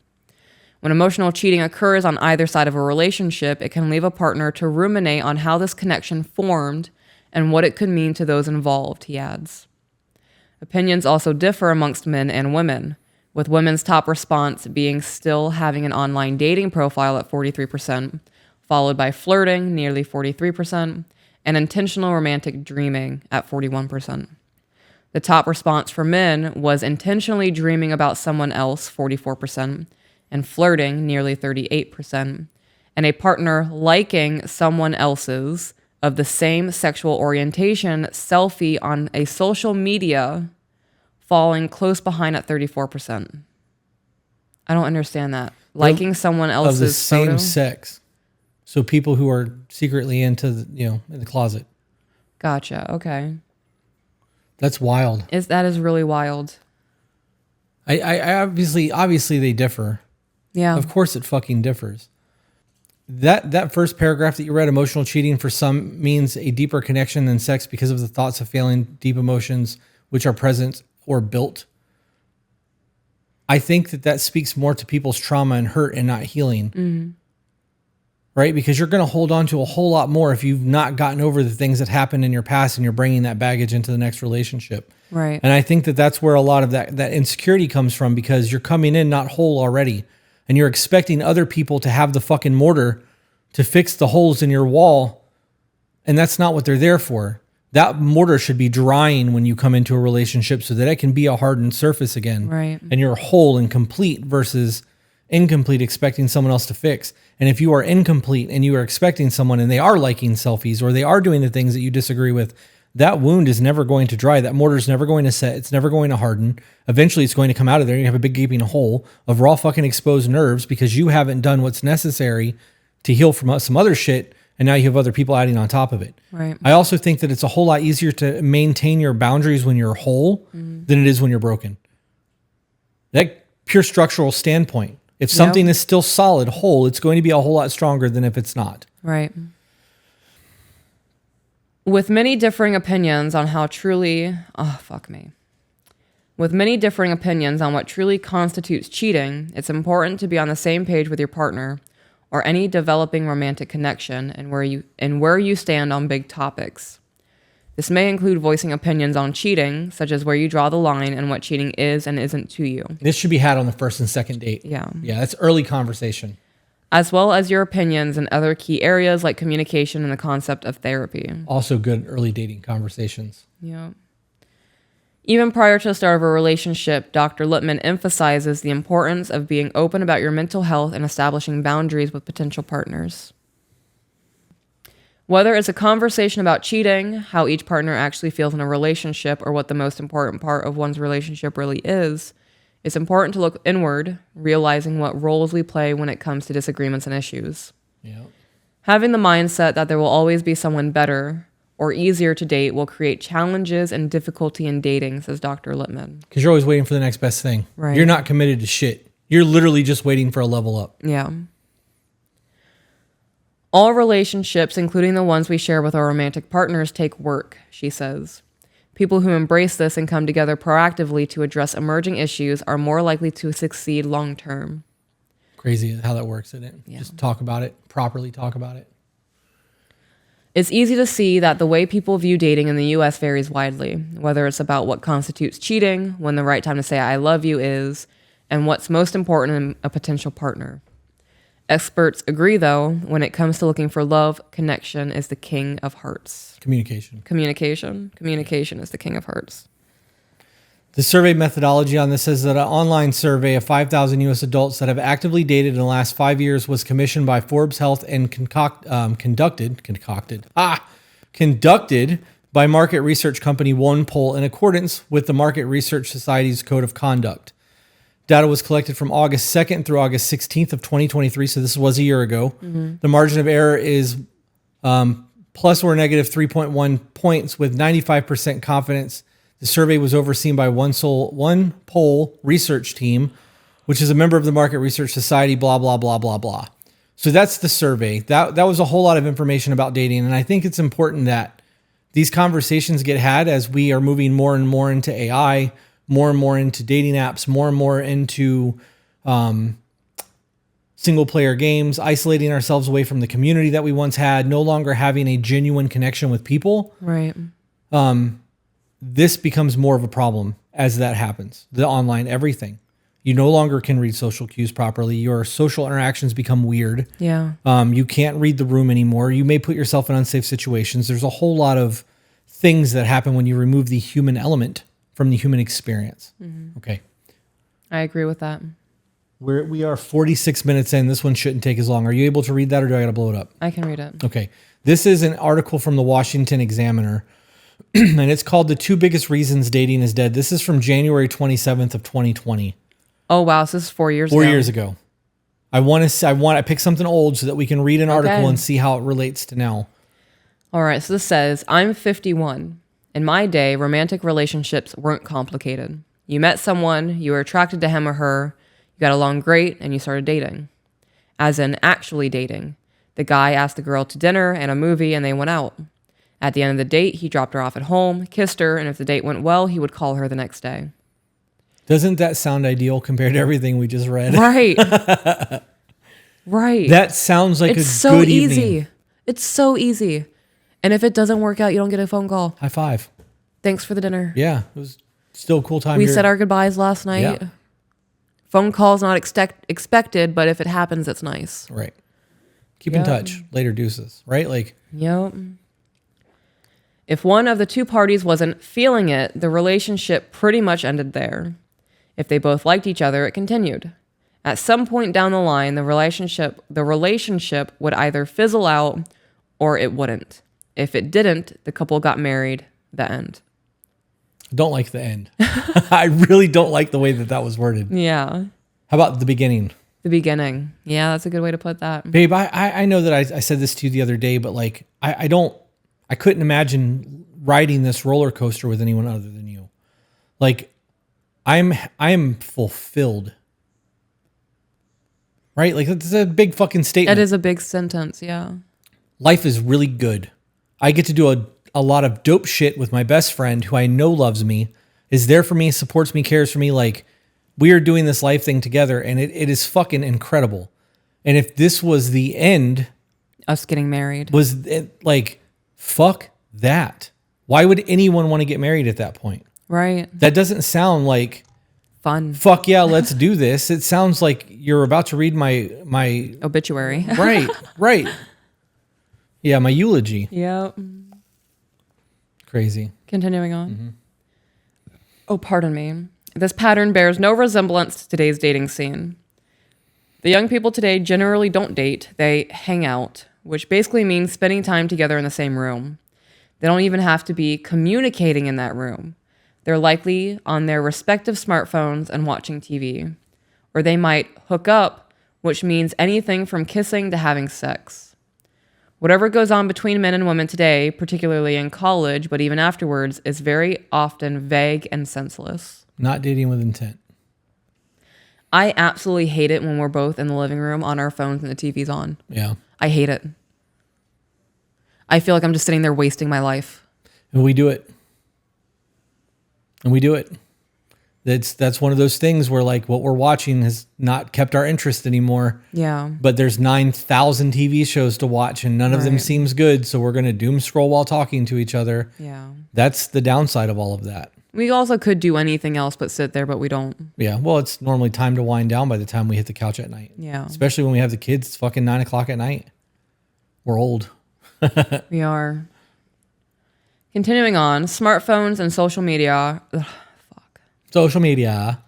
When emotional cheating occurs on either side of a relationship, it can leave a partner to ruminate on how this connection formed and what it could mean to those involved, he adds. Opinions also differ amongst men and women, with women's top response being still having an online dating profile at 43%, followed by flirting, nearly 43%, and intentional romantic dreaming at 41%. The top response for men was intentionally dreaming about someone else, 44%, and flirting, nearly 38%, and a partner liking someone else's of the same sexual orientation selfie on a social media, falling close behind at 34%. I don't understand that. Liking someone else's of the same photo? sex. So people who are secretly into in the closet. Gotcha. Okay. That's wild. That is really wild. I obviously they differ. Yeah. Of course it fucking differs. That first paragraph that you read, emotional cheating for some means a deeper connection than sex because of the thoughts of feeling deep emotions which are present or built. I think that speaks more to people's trauma and hurt and not healing. Mm-hmm. Right? Because you're going to hold on to a whole lot more if you've not gotten over the things that happened in your past and you're bringing that baggage into the next relationship. Right. And I think that's where a lot of that insecurity comes from, because you're coming in not whole already and you're expecting other people to have the fucking mortar to fix the holes in your wall. And that's not what they're there for. That mortar should be drying when you come into a relationship so that it can be a hardened surface again. Right. And you're whole and complete versus incomplete, expecting someone else to fix. And if you are incomplete and you are expecting someone and they are liking selfies or they are doing the things that you disagree with, that wound is never going to dry. That mortar is never going to set. It's never going to harden. Eventually it's going to come out of there and you have a big gaping hole of raw fucking exposed nerves because you haven't done what's necessary to heal from some other shit. And now you have other people adding on top of it. Right. I also think that it's a whole lot easier to maintain your boundaries when you're whole than it is when you're broken. That pure structural standpoint. If something is still solid, whole, it's going to be a whole lot stronger than if it's not. Right. With many differing opinions on how truly... Oh, fuck me. With many differing opinions on what truly constitutes cheating, it's important to be on the same page with your partner or any developing romantic connection and where you stand on big topics. This may include voicing opinions on cheating, such as where you draw the line and what cheating is and isn't to you. This should be had on the first and second date. Yeah. Yeah, that's early conversation. As well as your opinions in other key areas like communication and the concept of therapy. Also good early dating conversations. Yeah. Even prior to the start of a relationship, Dr. Lippman emphasizes the importance of being open about your mental health and establishing boundaries with potential partners. Whether it's a conversation about cheating, how each partner actually feels in a relationship, or what the most important part of one's relationship really is, it's important to look inward, realizing what roles we play when it comes to disagreements and issues. Yeah. Having the mindset that there will always be someone better or easier to date will create challenges and difficulty in dating, says Dr. Lippman. Because you're always waiting for the next best thing. Right. You're not committed to shit. You're literally just waiting for a level up. Yeah. All relationships, including the ones we share with our romantic partners, take work, she says. People who embrace this and come together proactively to address emerging issues are more likely to succeed long term. Crazy how that works, isn't it? Yeah. Just talk about it, properly talk about it. It's easy to see that the way people view dating in the U.S. varies widely, whether it's about what constitutes cheating, when the right time to say I love you is, and what's most important in a potential partner. Experts agree, though, when it comes to looking for love, connection is the king of hearts. Communication. Communication is the king of hearts. The survey methodology on this says that an online survey of 5,000 U.S. adults that have actively dated in the last 5 years was commissioned by Forbes Health and conducted by market research company OnePoll in accordance with the Market Research Society's Code of Conduct. Data was collected from August 2nd through August 16th of 2023, so this was a year ago. Mm-hmm. The margin of error is plus or negative 3.1 points with 95% confidence. The survey was overseen by OnePoll research team, which is a member of the Market Research Society, blah, blah, blah, blah, blah. So that's the survey. That was a whole lot of information about dating, and I think it's important that these conversations get had as we are moving more and more into AI, more and more into dating apps, more and more into single player games, isolating ourselves away from the community that we once had, no longer having a genuine connection with people. Right. This becomes more of a problem as that happens. The online everything. You no longer can read social cues properly. Your social interactions become weird. Yeah. You can't read the room anymore. You may put yourself in unsafe situations. There's a whole lot of things that happen when you remove the human element from the human experience. Mm-hmm. Okay. I agree with that. We are 46 minutes in. This one shouldn't take as long. Are you able to read that, or do I got to blow it up? I can read it. Okay. This is an article from the Washington Examiner, and it's called "The 2 Biggest Reasons Dating is Dead." This is from January 27th of 2020. Oh, wow. So this is 4 years ago. 4 years ago. I picked something old so that we can read an article and see how it relates to now. All right. So this says, I'm 51. In my day, romantic relationships weren't complicated. You met someone, you were attracted to him or her, you got along great, and you started dating. As in, actually dating. The guy asked the girl to dinner and a movie, and they went out. At the end of the date, he dropped her off at home, kissed her, and if the date went well, he would call her the next day. Doesn't that sound ideal compared to everything we just read? Right. Right. That sounds like it's a so good easy. evening. It's so easy. And if it doesn't work out, you don't get a phone call. High five. Thanks for the dinner. Yeah, it was still a cool time. We said our goodbyes last night. Yeah. Phone call's not expected, but if it happens, it's nice. Right. Keep in touch. Later deuces. Right? Like. Yep. If one of the two parties wasn't feeling it, the relationship pretty much ended there. If they both liked each other, it continued. At some point down the line, the relationship would either fizzle out or it wouldn't. If it didn't, the couple got married. The end. Don't like the end. I really don't like the way that was worded. Yeah. How about the beginning? The beginning. Yeah, that's a good way to put that. Babe, I know that I said this to you the other day, but like, I couldn't imagine riding this roller coaster with anyone other than you. Like, I'm fulfilled. Right? Like, it's a big fucking statement. That is a big sentence, yeah. Life is really good. I get to do a lot of dope shit with my best friend who I know loves me, is there for me, supports me, cares for me. Like, we are doing this life thing together, and it is fucking incredible. And if this was the end, us getting married, was it like, fuck that. Why would anyone want to get married at that point? Right. That doesn't sound like fun. Fuck yeah, let's do this. It sounds like you're about to read my obituary. Right. Yeah, my eulogy. Yep. Crazy. Continuing on. Mm-hmm. Oh, pardon me. This pattern bears no resemblance to today's dating scene. The young people today generally don't date, they hang out, which basically means spending time together in the same room. They don't even have to be communicating in that room. They're likely on their respective smartphones and watching TV. Or they might hook up which means anything from kissing to having sex. Whatever goes on between men and women today, particularly in college, but even afterwards, is very often vague and senseless. Not dating with intent. I absolutely hate it when we're both in the living room on our phones and the TV's on. Yeah. I hate it. I feel like I'm just sitting there wasting my life. And we do it. That's one of those things where like what we're watching has not kept our interest anymore. Yeah. But there's 9,000 TV shows to watch and none of them seems good. So we're going to doom scroll while talking to each other. Yeah. That's the downside of all of that. We also could do anything else but sit there, but we don't. Yeah. Well, it's normally time to wind down by the time we hit the couch at night. Yeah. Especially when we have the kids. It's fucking 9:00 at night. We're old. We are. Continuing on, smartphones and social media. Social media.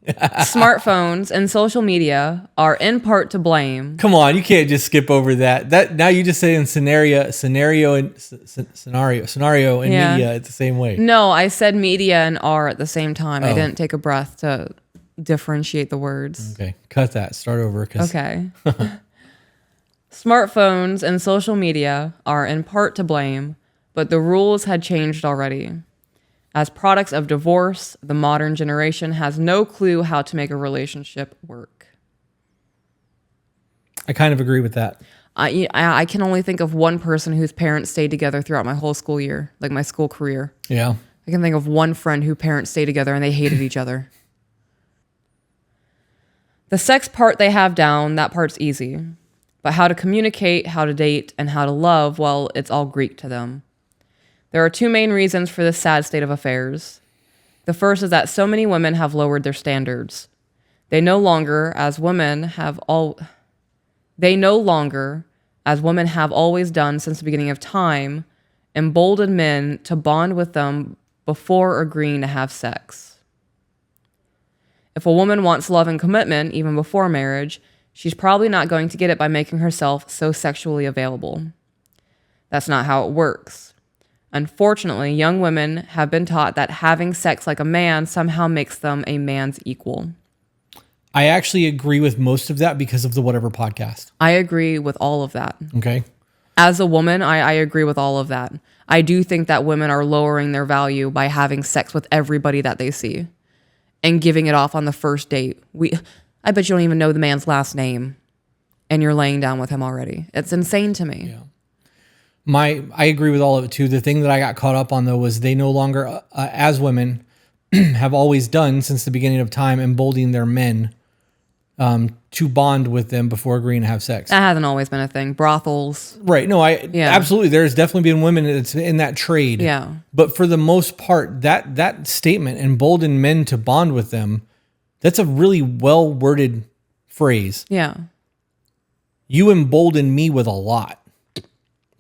Smartphones and social media are in part to blame. Come on, you can't just skip over that. That now you just say in scenario and media, it's the same way. No, I said media and are at the same time. Oh. I didn't take a breath to differentiate the words. Okay, cut that. Start over. Okay. Smartphones and social media are in part to blame, but the rules had changed already. As products of divorce, the modern generation has no clue how to make a relationship work. I kind of agree with that. I can only think of one person whose parents stayed together throughout my whole school year, like my school career. Yeah. I can think of one friend whose parents stayed together and they hated each other. The sex part they have down, that part's easy. But how to communicate, how to date, and how to love, well, it's all Greek to them. There are two main reasons for this sad state of affairs. The first is that so many women have lowered their standards. They no longer, as women have always done since the beginning of time, embolden men to bond with them before agreeing to have sex. If a woman wants love and commitment, even before marriage, she's probably not going to get it by making herself so sexually available. That's not how it works. Unfortunately, young women have been taught that having sex like a man somehow makes them a man's equal. I actually agree with most of that because of the Whatever podcast. I agree with all of that. Okay. As a woman, I agree with all of that. I do think that women are lowering their value by having sex with everybody that they see and giving it off on the first date. I bet you don't even know the man's last name and you're laying down with him already. It's insane to me. Yeah. I agree with all of it too. The thing that I got caught up on though was they no longer, as women, have always done since the beginning of time, emboldening their men to bond with them before agreeing to have sex. That hasn't always been a thing. Brothels. Right. No, absolutely. There's definitely been women that's in that trade. Yeah. But for the most part, that statement, embolden men to bond with them, that's a really well worded phrase. Yeah. You embolden me with a lot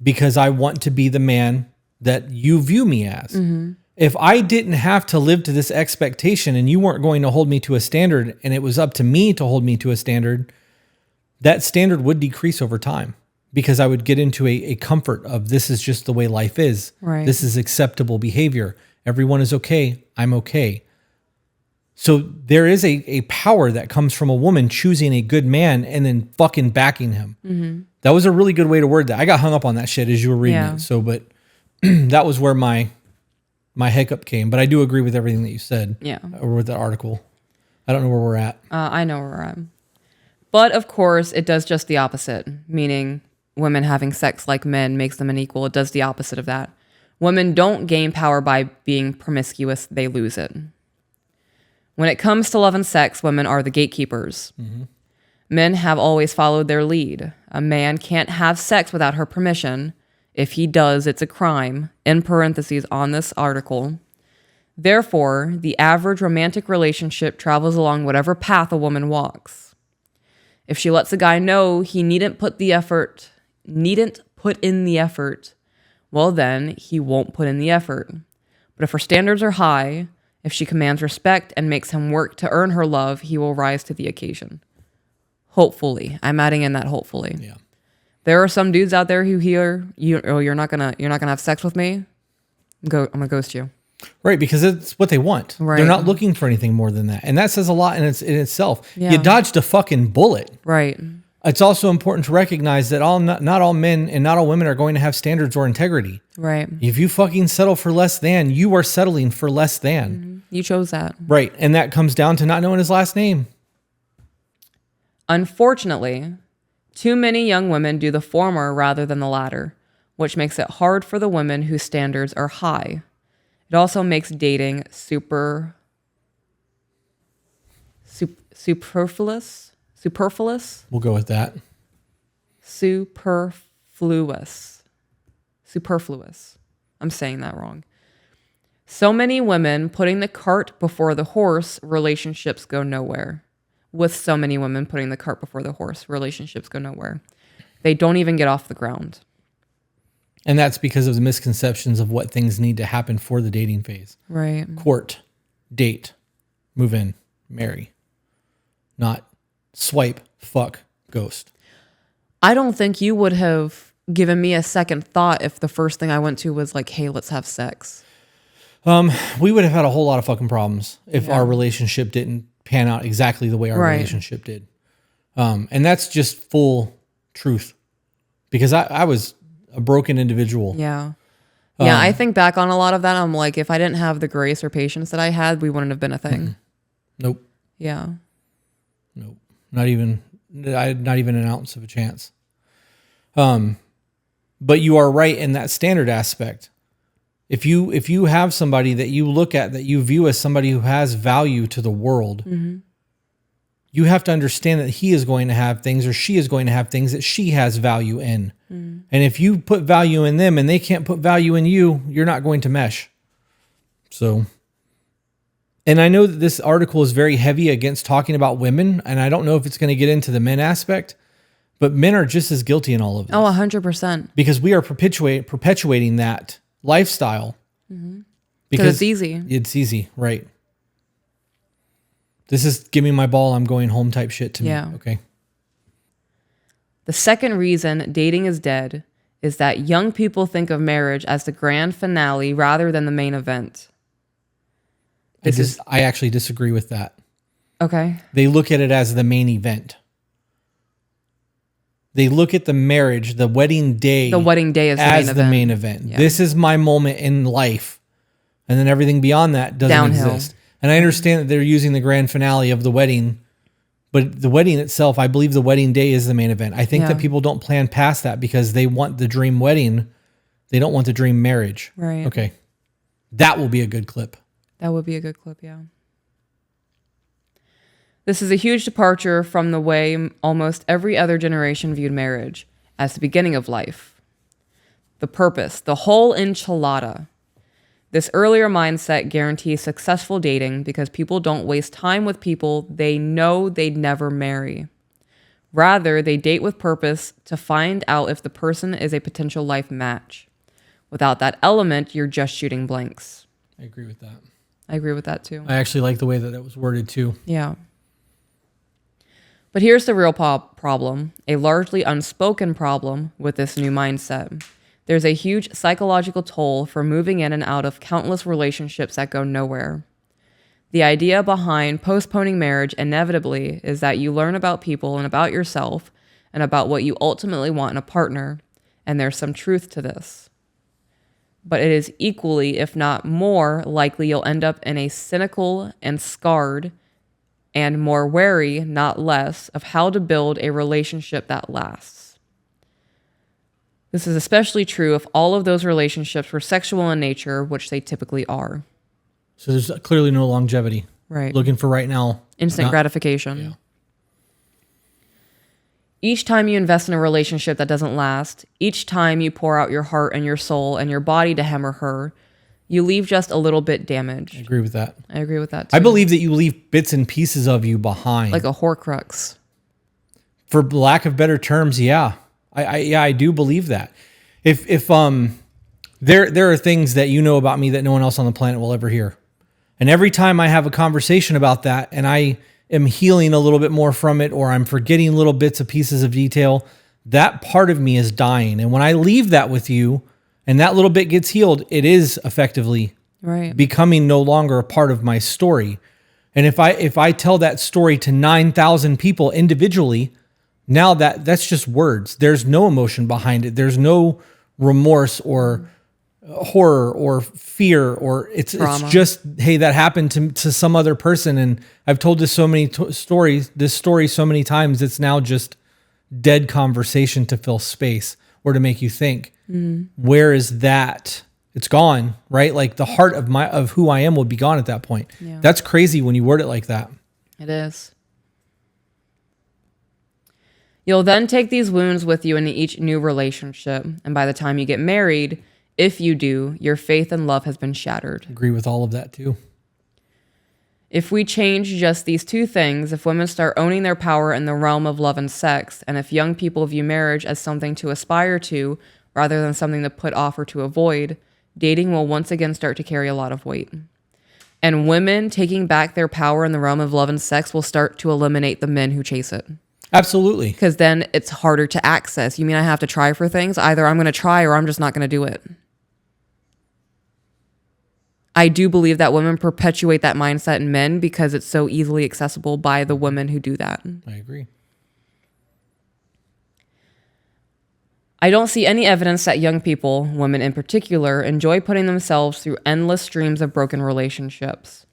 because I want to be the man that you view me as. Mm-hmm. If I didn't have to live to this expectation and you weren't going to hold me to a standard and it was up to me to hold me to a standard, that standard would decrease over time because I would get into a comfort of this is just the way life is. Right. This is acceptable behavior. Everyone is okay. I'm okay. So there is a power that comes from a woman choosing a good man and then fucking backing him. Mm-hmm. That was a really good way to word that. I got hung up on that shit as you were reading it. So, but that was where my hiccup came. But I do agree with everything that you said. Yeah. Or with the article. I don't know where we're at. I know where we're at. But of course, it does just the opposite, meaning women having sex like men makes them unequal. It does the opposite of that. Women don't gain power by being promiscuous. They lose it. When it comes to love and sex, women are the gatekeepers. Mm-hmm. Men have always followed their lead. A man can't have sex without her permission. If he does, it's a crime, in parentheses on this article. Therefore, the average romantic relationship travels along whatever path a woman walks. If she lets a guy know he needn't put in the effort, well then, he won't put in the effort. But if her standards are high, if she commands respect and makes him work to earn her love, he will rise to the occasion. Hopefully. I'm adding in that hopefully. Yeah. There are some dudes out there who hear you're not gonna have sex with me. I'm gonna ghost you. Right, because it's what they want. Right. They're not looking for anything more than that. And that says a lot in itself. Yeah. You dodged a fucking bullet. Right. It's also important to recognize that not all men and not all women are going to have standards or integrity. Right. If you fucking settle for less than, you are settling for less than. You chose that. Right. And that comes down to not knowing his last name. Unfortunately, too many young women do the former rather than the latter, which makes it hard for the women whose standards are high. It also makes dating superfluous. We'll go with that. Superfluous. I'm saying that wrong. So many women putting the cart before the horse, relationships go nowhere. With so many women putting the cart before the horse, relationships go nowhere. They don't even get off the ground. And that's because of the misconceptions of what things need to happen for the dating phase. Right. Court, date, move in, marry. Not swipe, fuck, ghost. I don't think you would have given me a second thought if the first thing I went to was like, hey, let's have sex. We would have had a whole lot of fucking problems if our relationship didn't pan out exactly the way our relationship did. And that's just full truth. Because I was a broken individual. Yeah. Yeah, I think back on a lot of that. I'm like, if I didn't have the grace or patience that I had, we wouldn't have been a thing. Nope. Yeah. Nope. Not even an ounce of a chance. But you are right in that standard aspect. If you have somebody that you look at, that you view as somebody who has value to the world, you have to understand that he is going to have things, or she is going to have things that she has value in. And if you put value in them and they can't put value in you, you're not going to mesh. So, and I know that this article is very heavy against talking about women, and I don't know if it's going to get into the men aspect, but men are just as guilty in all of this. Oh, 100%. Because we are perpetuating that lifestyle. Because it's easy. It's easy, right? This is give me my ball, I'm going home type shit to me. Okay. The second reason dating is dead is that young people think of marriage as the grand finale rather than the main event. I actually disagree with that. Okay. They look at it as the main event. They look at the marriage, the wedding day. The wedding day is the main event. Yeah. This is my moment in life. And then everything beyond that doesn't exist. And I understand that they're using the grand finale of the wedding, but the wedding itself, I believe the wedding day is the main event. I think that people don't plan past that because they want the dream wedding. They don't want the dream marriage. Right. Okay. That will be a good clip. That would be a good clip, yeah. This is a huge departure from the way almost every other generation viewed marriage, as the beginning of life. The purpose, the whole enchilada. This earlier mindset guarantees successful dating because people don't waste time with people they know they'd never marry. Rather, they date with purpose to find out if the person is a potential life match. Without that element, you're just shooting blanks. I agree with that. I agree with that too. I actually like the way that it was worded too. Yeah. But here's the real problem, a largely unspoken problem with this new mindset. There's a huge psychological toll for moving in and out of countless relationships that go nowhere. The idea behind postponing marriage inevitably is that you learn about people and about yourself and about what you ultimately want in a partner, and there's some truth to this. But it is equally, if not more, likely you'll end up in a cynical and scarred and more wary, not less, of how to build a relationship that lasts. This is especially true if all of those relationships were sexual in nature, which they typically are. So there's clearly no longevity. Right. Looking for right now. Instant gratification. Yeah. Each time you invest in a relationship that doesn't last, each time you pour out your heart and your soul and your body to him or her, you leave just a little bit damaged. I agree with that. I agree with that too. I believe that you leave bits and pieces of you behind. Like a Horcrux. For lack of better terms, yeah. I do believe that. If there are things that you know about me that no one else on the planet will ever hear. And every time I have a conversation about that and I am healing a little bit more from it, or I'm forgetting little bits of pieces of detail, that part of me is dying. And when I leave that with you and that little bit gets healed, it is effectively Right. becoming no longer a part of my story. And if I tell that story to 9,000 people individually, now that's just words. There's no emotion behind it. There's no remorse or horror or fear, or it's just, hey, that happened to some other person. And I've told this story so many times, it's now just dead conversation to fill space or to make you think, where is that? It's gone, right? Like the heart of who I am would be gone at that point. Yeah. That's crazy when you word it like that. It is. You'll then take these wounds with you into each new relationship. And by the time you get married, if you do, your faith and love has been shattered. Agree with all of that too. If we change just these two things, if women start owning their power in the realm of love and sex, and if young people view marriage as something to aspire to rather than something to put off or to avoid, dating will once again start to carry a lot of weight. And women taking back their power in the realm of love and sex will start to eliminate the men who chase it. Absolutely. Because then it's harder to access. You mean I have to try for things? Either I'm going to try or I'm just not going to do it. I do believe that women perpetuate that mindset in men because it's so easily accessible by the women who do that. I agree. I don't see any evidence that young people, women in particular, enjoy putting themselves through endless streams of broken relationships.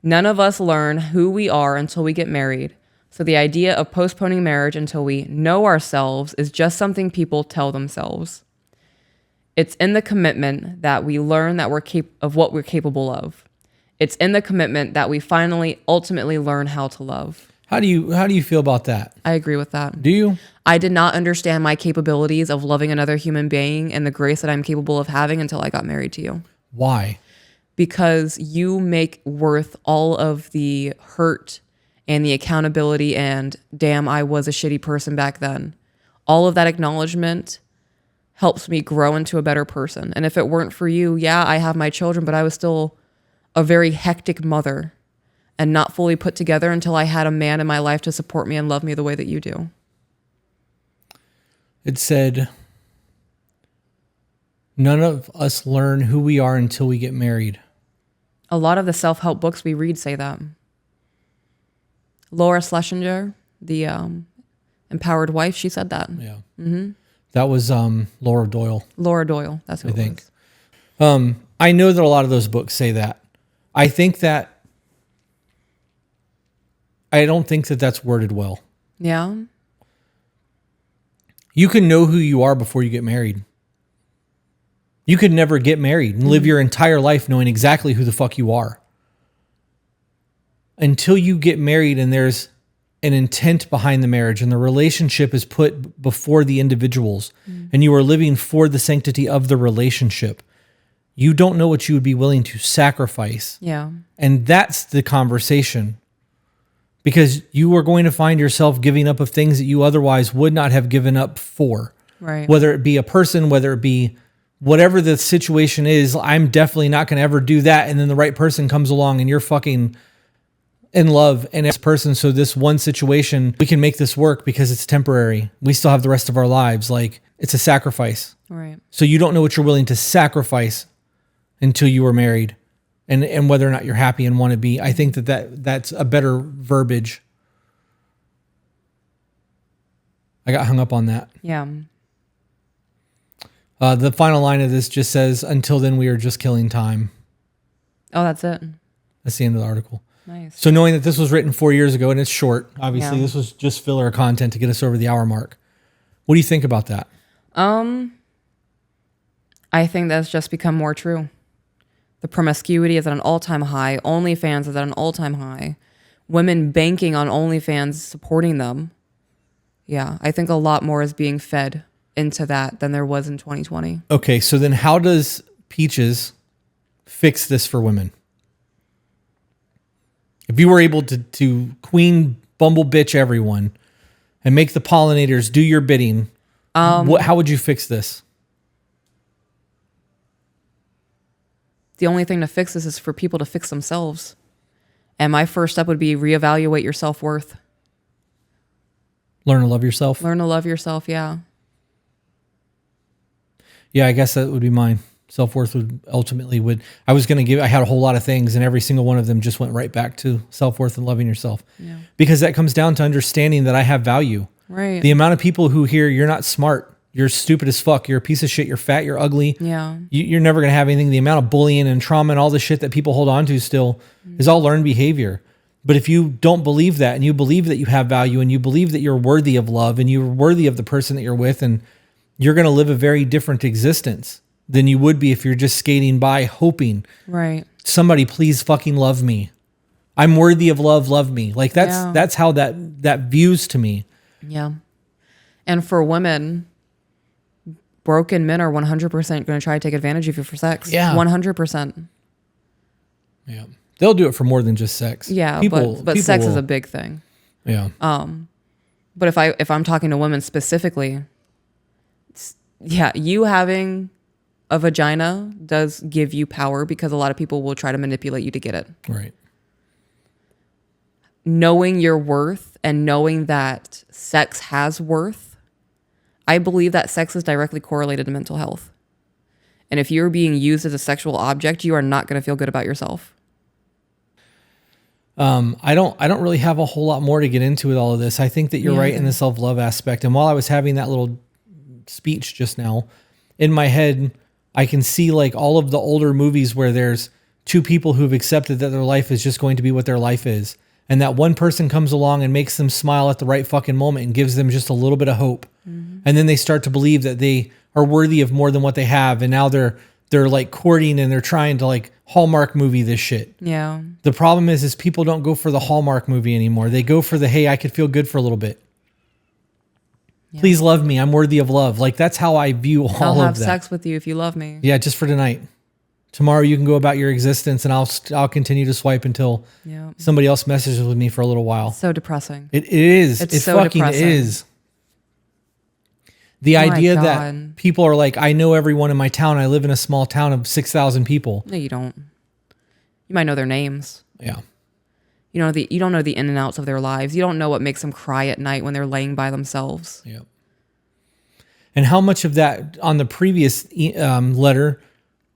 None of us learn who we are until we get married, so the idea of postponing marriage until we know ourselves is just something people tell themselves. It's in the commitment that we learn that of what we're capable of. It's in the commitment that we finally, ultimately learn how to love. How do you feel about that? I agree with that. Do you? I did not understand my capabilities of loving another human being and the grace that I'm capable of having until I got married to you. Why? Because you make worth all of the hurt and the accountability and damn, I was a shitty person back then. All of that acknowledgement helps me grow into a better person. And if it weren't for you, yeah, I have my children, but I was still a very hectic mother and not fully put together until I had a man in my life to support me and love me the way that you do. It said, none of us learn who we are until we get married. A lot of the self-help books we read say that. Laura Schlesinger, the empowered wife, she said that. Yeah. Mm-hmm. That was Laura Doyle. Laura Doyle, that's who I think. I know that a lot of those books say that. I don't think that that's worded well. Yeah. You can know who you are before you get married. You could never get married and live your entire life knowing exactly who the fuck you are. Until you get married and there's an intent behind the marriage and the relationship is put before the individuals and you are living for the sanctity of the relationship, you don't know what you would be willing to sacrifice. Yeah. And that's the conversation. Because you are going to find yourself giving up of things that you otherwise would not have given up for. Right. Whether it be a person, whether it be whatever the situation is, I'm definitely not going to ever do that. And then the right person comes along and you're fucking in love and this person. So this one situation, we can make this work because it's temporary. We still have the rest of our lives. Like, it's a sacrifice. Right. So you don't know what you're willing to sacrifice until you are married. And whether or not you're happy and want to be. I think that's a better verbiage. I got hung up on that. Yeah. The final line of this just says, until then, we are just killing time. Oh, that's it. That's the end of the article. Nice. So knowing that this was written 4 years ago and it's short, obviously Yeah. this was just filler content to get us over the hour mark. What do you think about that? I think that's just become more true. The promiscuity is at an all-time high. OnlyFans is at an all-time high. Women banking on OnlyFans, supporting them. Yeah, I think a lot more is being fed into that than there was in 2020. Okay, so then how does Peaches fix this for women? If you were able to queen bumble bitch everyone and make the pollinators do your bidding, how would you fix this? The only thing to fix this is for people to fix themselves. And my first step would be reevaluate your self-worth. Learn to love yourself? Learn to love yourself, yeah. Yeah, I guess that would be mine. Self-worth I was going to I had a whole lot of things, and every single one of them just went right back to self-worth and loving yourself. Yeah. Because that comes down to understanding that I have value. Right. The amount of people who hear you're not smart, you're stupid as fuck, you're a piece of shit, you're fat, you're ugly. Yeah. You're never going to have anything. The amount of bullying and trauma and all the shit that people hold on to still is all learned behavior. But if you don't believe that, and you believe that you have value, and you believe that you're worthy of love, and you're worthy of the person that you're with, and you're going to live a very different existence than you would be if you're just skating by hoping, right, somebody please fucking love me. I'm worthy of love, love me. Like that's how that views to me. Yeah. And for women, broken men are 100% going to try to take advantage of you for sex. Yeah. 100%. Yeah. They'll do it for more than just sex. Yeah, but sex is a big thing. Yeah. But if I'm talking to women specifically, you having a vagina does give you power because a lot of people will try to manipulate you to get it. Right. Knowing your worth and knowing that sex has worth, I believe that sex is directly correlated to mental health. And if you're being used as a sexual object, you are not going to feel good about yourself. I don't really have a whole lot more to get into with all of this. I think that you're right in the self-love aspect. And while I was having that little speech just now, in my head, I can see like all of the older movies where there's two people who've accepted that their life is just going to be what their life is. And that one person comes along and makes them smile at the right fucking moment and gives them just a little bit of hope. Mm-hmm. And then they start to believe that they are worthy of more than what they have. And now they're like courting and they're trying to like Hallmark movie this shit. Yeah. The problem is people don't go for the Hallmark movie anymore. They go for the, hey, I could feel good for a little bit. Yeah. Please love me. I'm worthy of love. Like that's how I view all of that. I'll have sex with you if you love me. Yeah, just for tonight. Tomorrow you can go about your existence, and I'll continue to swipe until somebody else messages with me for a little while. So depressing. It is. It so fucking depressing. Is. The idea that people are like, I know everyone in my town. I live in a small town of 6,000 people. No, you don't. You might know their names. Yeah. You don't know the in and outs of their lives. You don't know what makes them cry at night when they're laying by themselves. Yeah. And how much of that on the previous letter,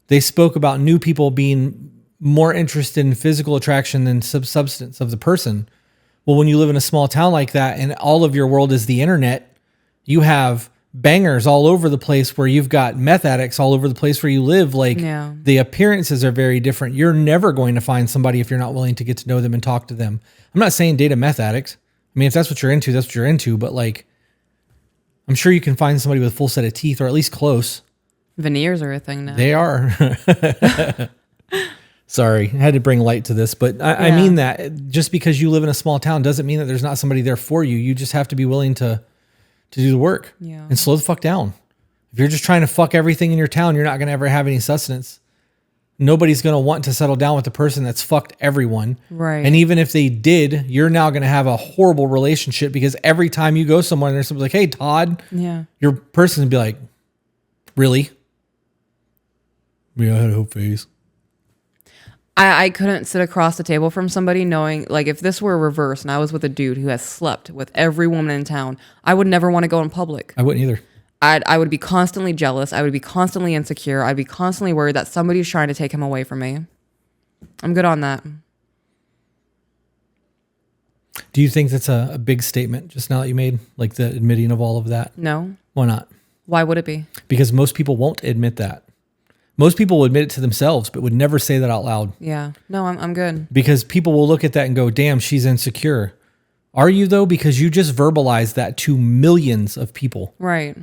they spoke about new people being more interested in physical attraction than substance of the person. Well, when you live in a small town like that and all of your world is the internet, you have bangers all over the place where you've got meth addicts all over the place where you live. Like the appearances are very different. You're never going to find somebody if you're not willing to get to know them and talk to them. I'm not saying date a meth addict. I mean, if that's what you're into, that's what you're into. But like, I'm sure you can find somebody with a full set of teeth or at least close. Veneers are a thing now. They are. Sorry, I had to bring light to this, but I mean that just because you live in a small town doesn't mean that there's not somebody there for you. You just have to be willing to do the work and slow the fuck down. If you're just trying to fuck everything in your town, you're not going to ever have any sustenance. Nobody's going to want to settle down with the person that's fucked everyone. Right. And even if they did, you're now going to have a horrible relationship because every time you go somewhere and there's somebody like, hey, Todd, your person would be like, really? Yeah, I had a whole face. I couldn't sit across the table from somebody knowing, like, if this were reversed and I was with a dude who has slept with every woman in town, I would never want to go in public. I wouldn't either. I would be constantly jealous. I would be constantly insecure. I'd be constantly worried that somebody's trying to take him away from me. I'm good on that. Do you think that's a big statement just now that you made, like the admitting of all of that? No. Why not? Why would it be? Because most people won't admit that. Most people will admit it to themselves, but would never say that out loud. Yeah. No, I'm good. Because people will look at that and go, damn, she's insecure. Are you though? Because you just verbalized that to millions of people. Right.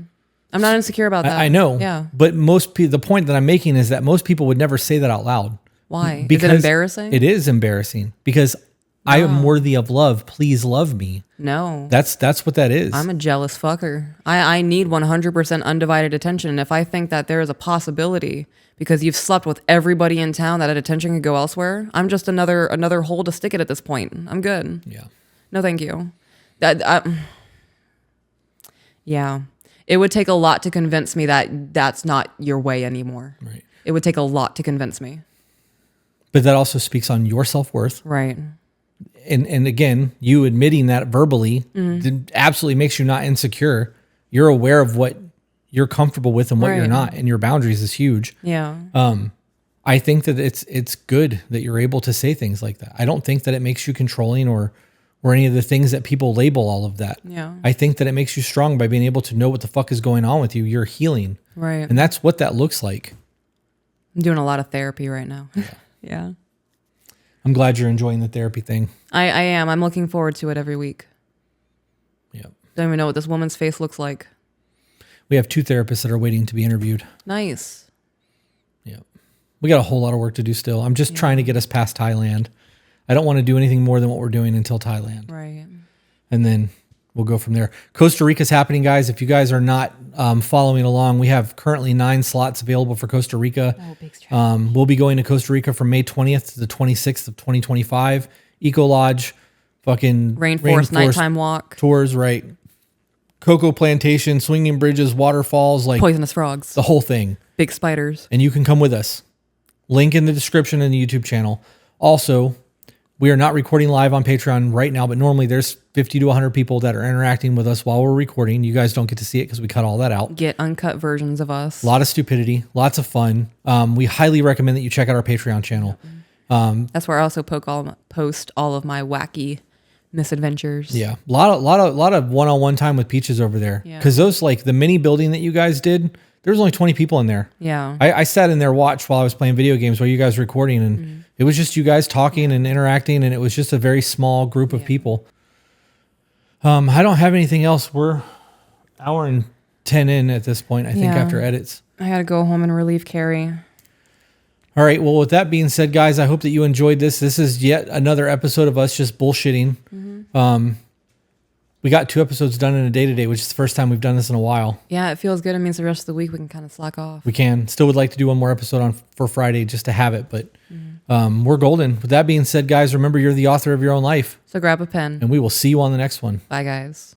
I'm not insecure about that. I know. Yeah. But the point that I'm making is that most people would never say that out loud. Why? Because is it embarrassing? It is embarrassing because I am worthy of love. Please love me. No. That's what that is. I'm a jealous fucker. I need 100% undivided attention. And if I think that there is a possibility because you've slept with everybody in town that attention could go elsewhere, I'm just another hole to stick it at this point. I'm good. Yeah. No, thank you. Yeah. It would take a lot to convince me that that's not your way anymore. Right. It would take a lot to convince me. But that also speaks on your self-worth. Right. And again, you admitting that verbally absolutely makes you not insecure. You're aware of what you're comfortable with and what you're Right. not, and your boundaries is huge. Yeah. I think that it's good that you're able to say things like that. I don't think that it makes you controlling or any of the things that people label all of that. Yeah. I think that it makes you strong by being able to know what the fuck is going on with you. You're healing. Right. And that's what that looks like. I'm doing a lot of therapy right now. Yeah. I'm glad you're enjoying the therapy thing. I am. I'm looking forward to it every week. Yeah. Don't even know what this woman's face looks like. We have 2 therapists that are waiting to be interviewed. Nice. Yeah. We got a whole lot of work to do still. I'm just trying to get us past Thailand. I don't want to do anything more than what we're doing until Thailand. Right. And then we'll go from there. Costa Rica's happening, guys. If you guys are not following along, we have currently 9 slots available for Costa Rica. Oh, big stretch. We'll be going to Costa Rica from May 20th to the 26th of 2025. Eco Lodge, fucking Rainforest nighttime walk. tours, right? Cocoa plantation, swinging bridges, waterfalls, like Poisonous frogs. the whole thing. Big spiders. And you can come with us. Link in the description in the YouTube channel. Also, we are not recording live on Patreon right now, but normally there's 50 to 100 people that are interacting with us while we're recording. You guys don't get to see it because we cut all that out. Get uncut versions of us. A lot of stupidity, lots of fun. We highly recommend that you check out our Patreon channel. That's where I also post all of my wacky misadventures. Yeah, a lot of one-on-one time with Peaches over there. Yeah. Because those, like the mini building that you guys did, there was only 20 people in there. Yeah. I sat in there, watched while I was playing video games while you guys were recording, and it was just you guys talking and interacting, and it was just a very small group of people. I don't have anything else. We're hour and 10 in at this point, I think, Yeah. after edits. I had to go home and relieve Carrie. All right. Well, with that being said, guys, I hope that you enjoyed this. This is yet another episode of us just bullshitting. We got 2 episodes done in a day today, which is the first time we've done this in a while. Yeah, it feels good. It means the rest of the week we can kind of slack off. We can. Still would like to do one more episode for Friday just to have it, but we're golden. With that being said, guys, remember you're the author of your own life, So grab a pen. and we will see you on the next one. Bye, guys.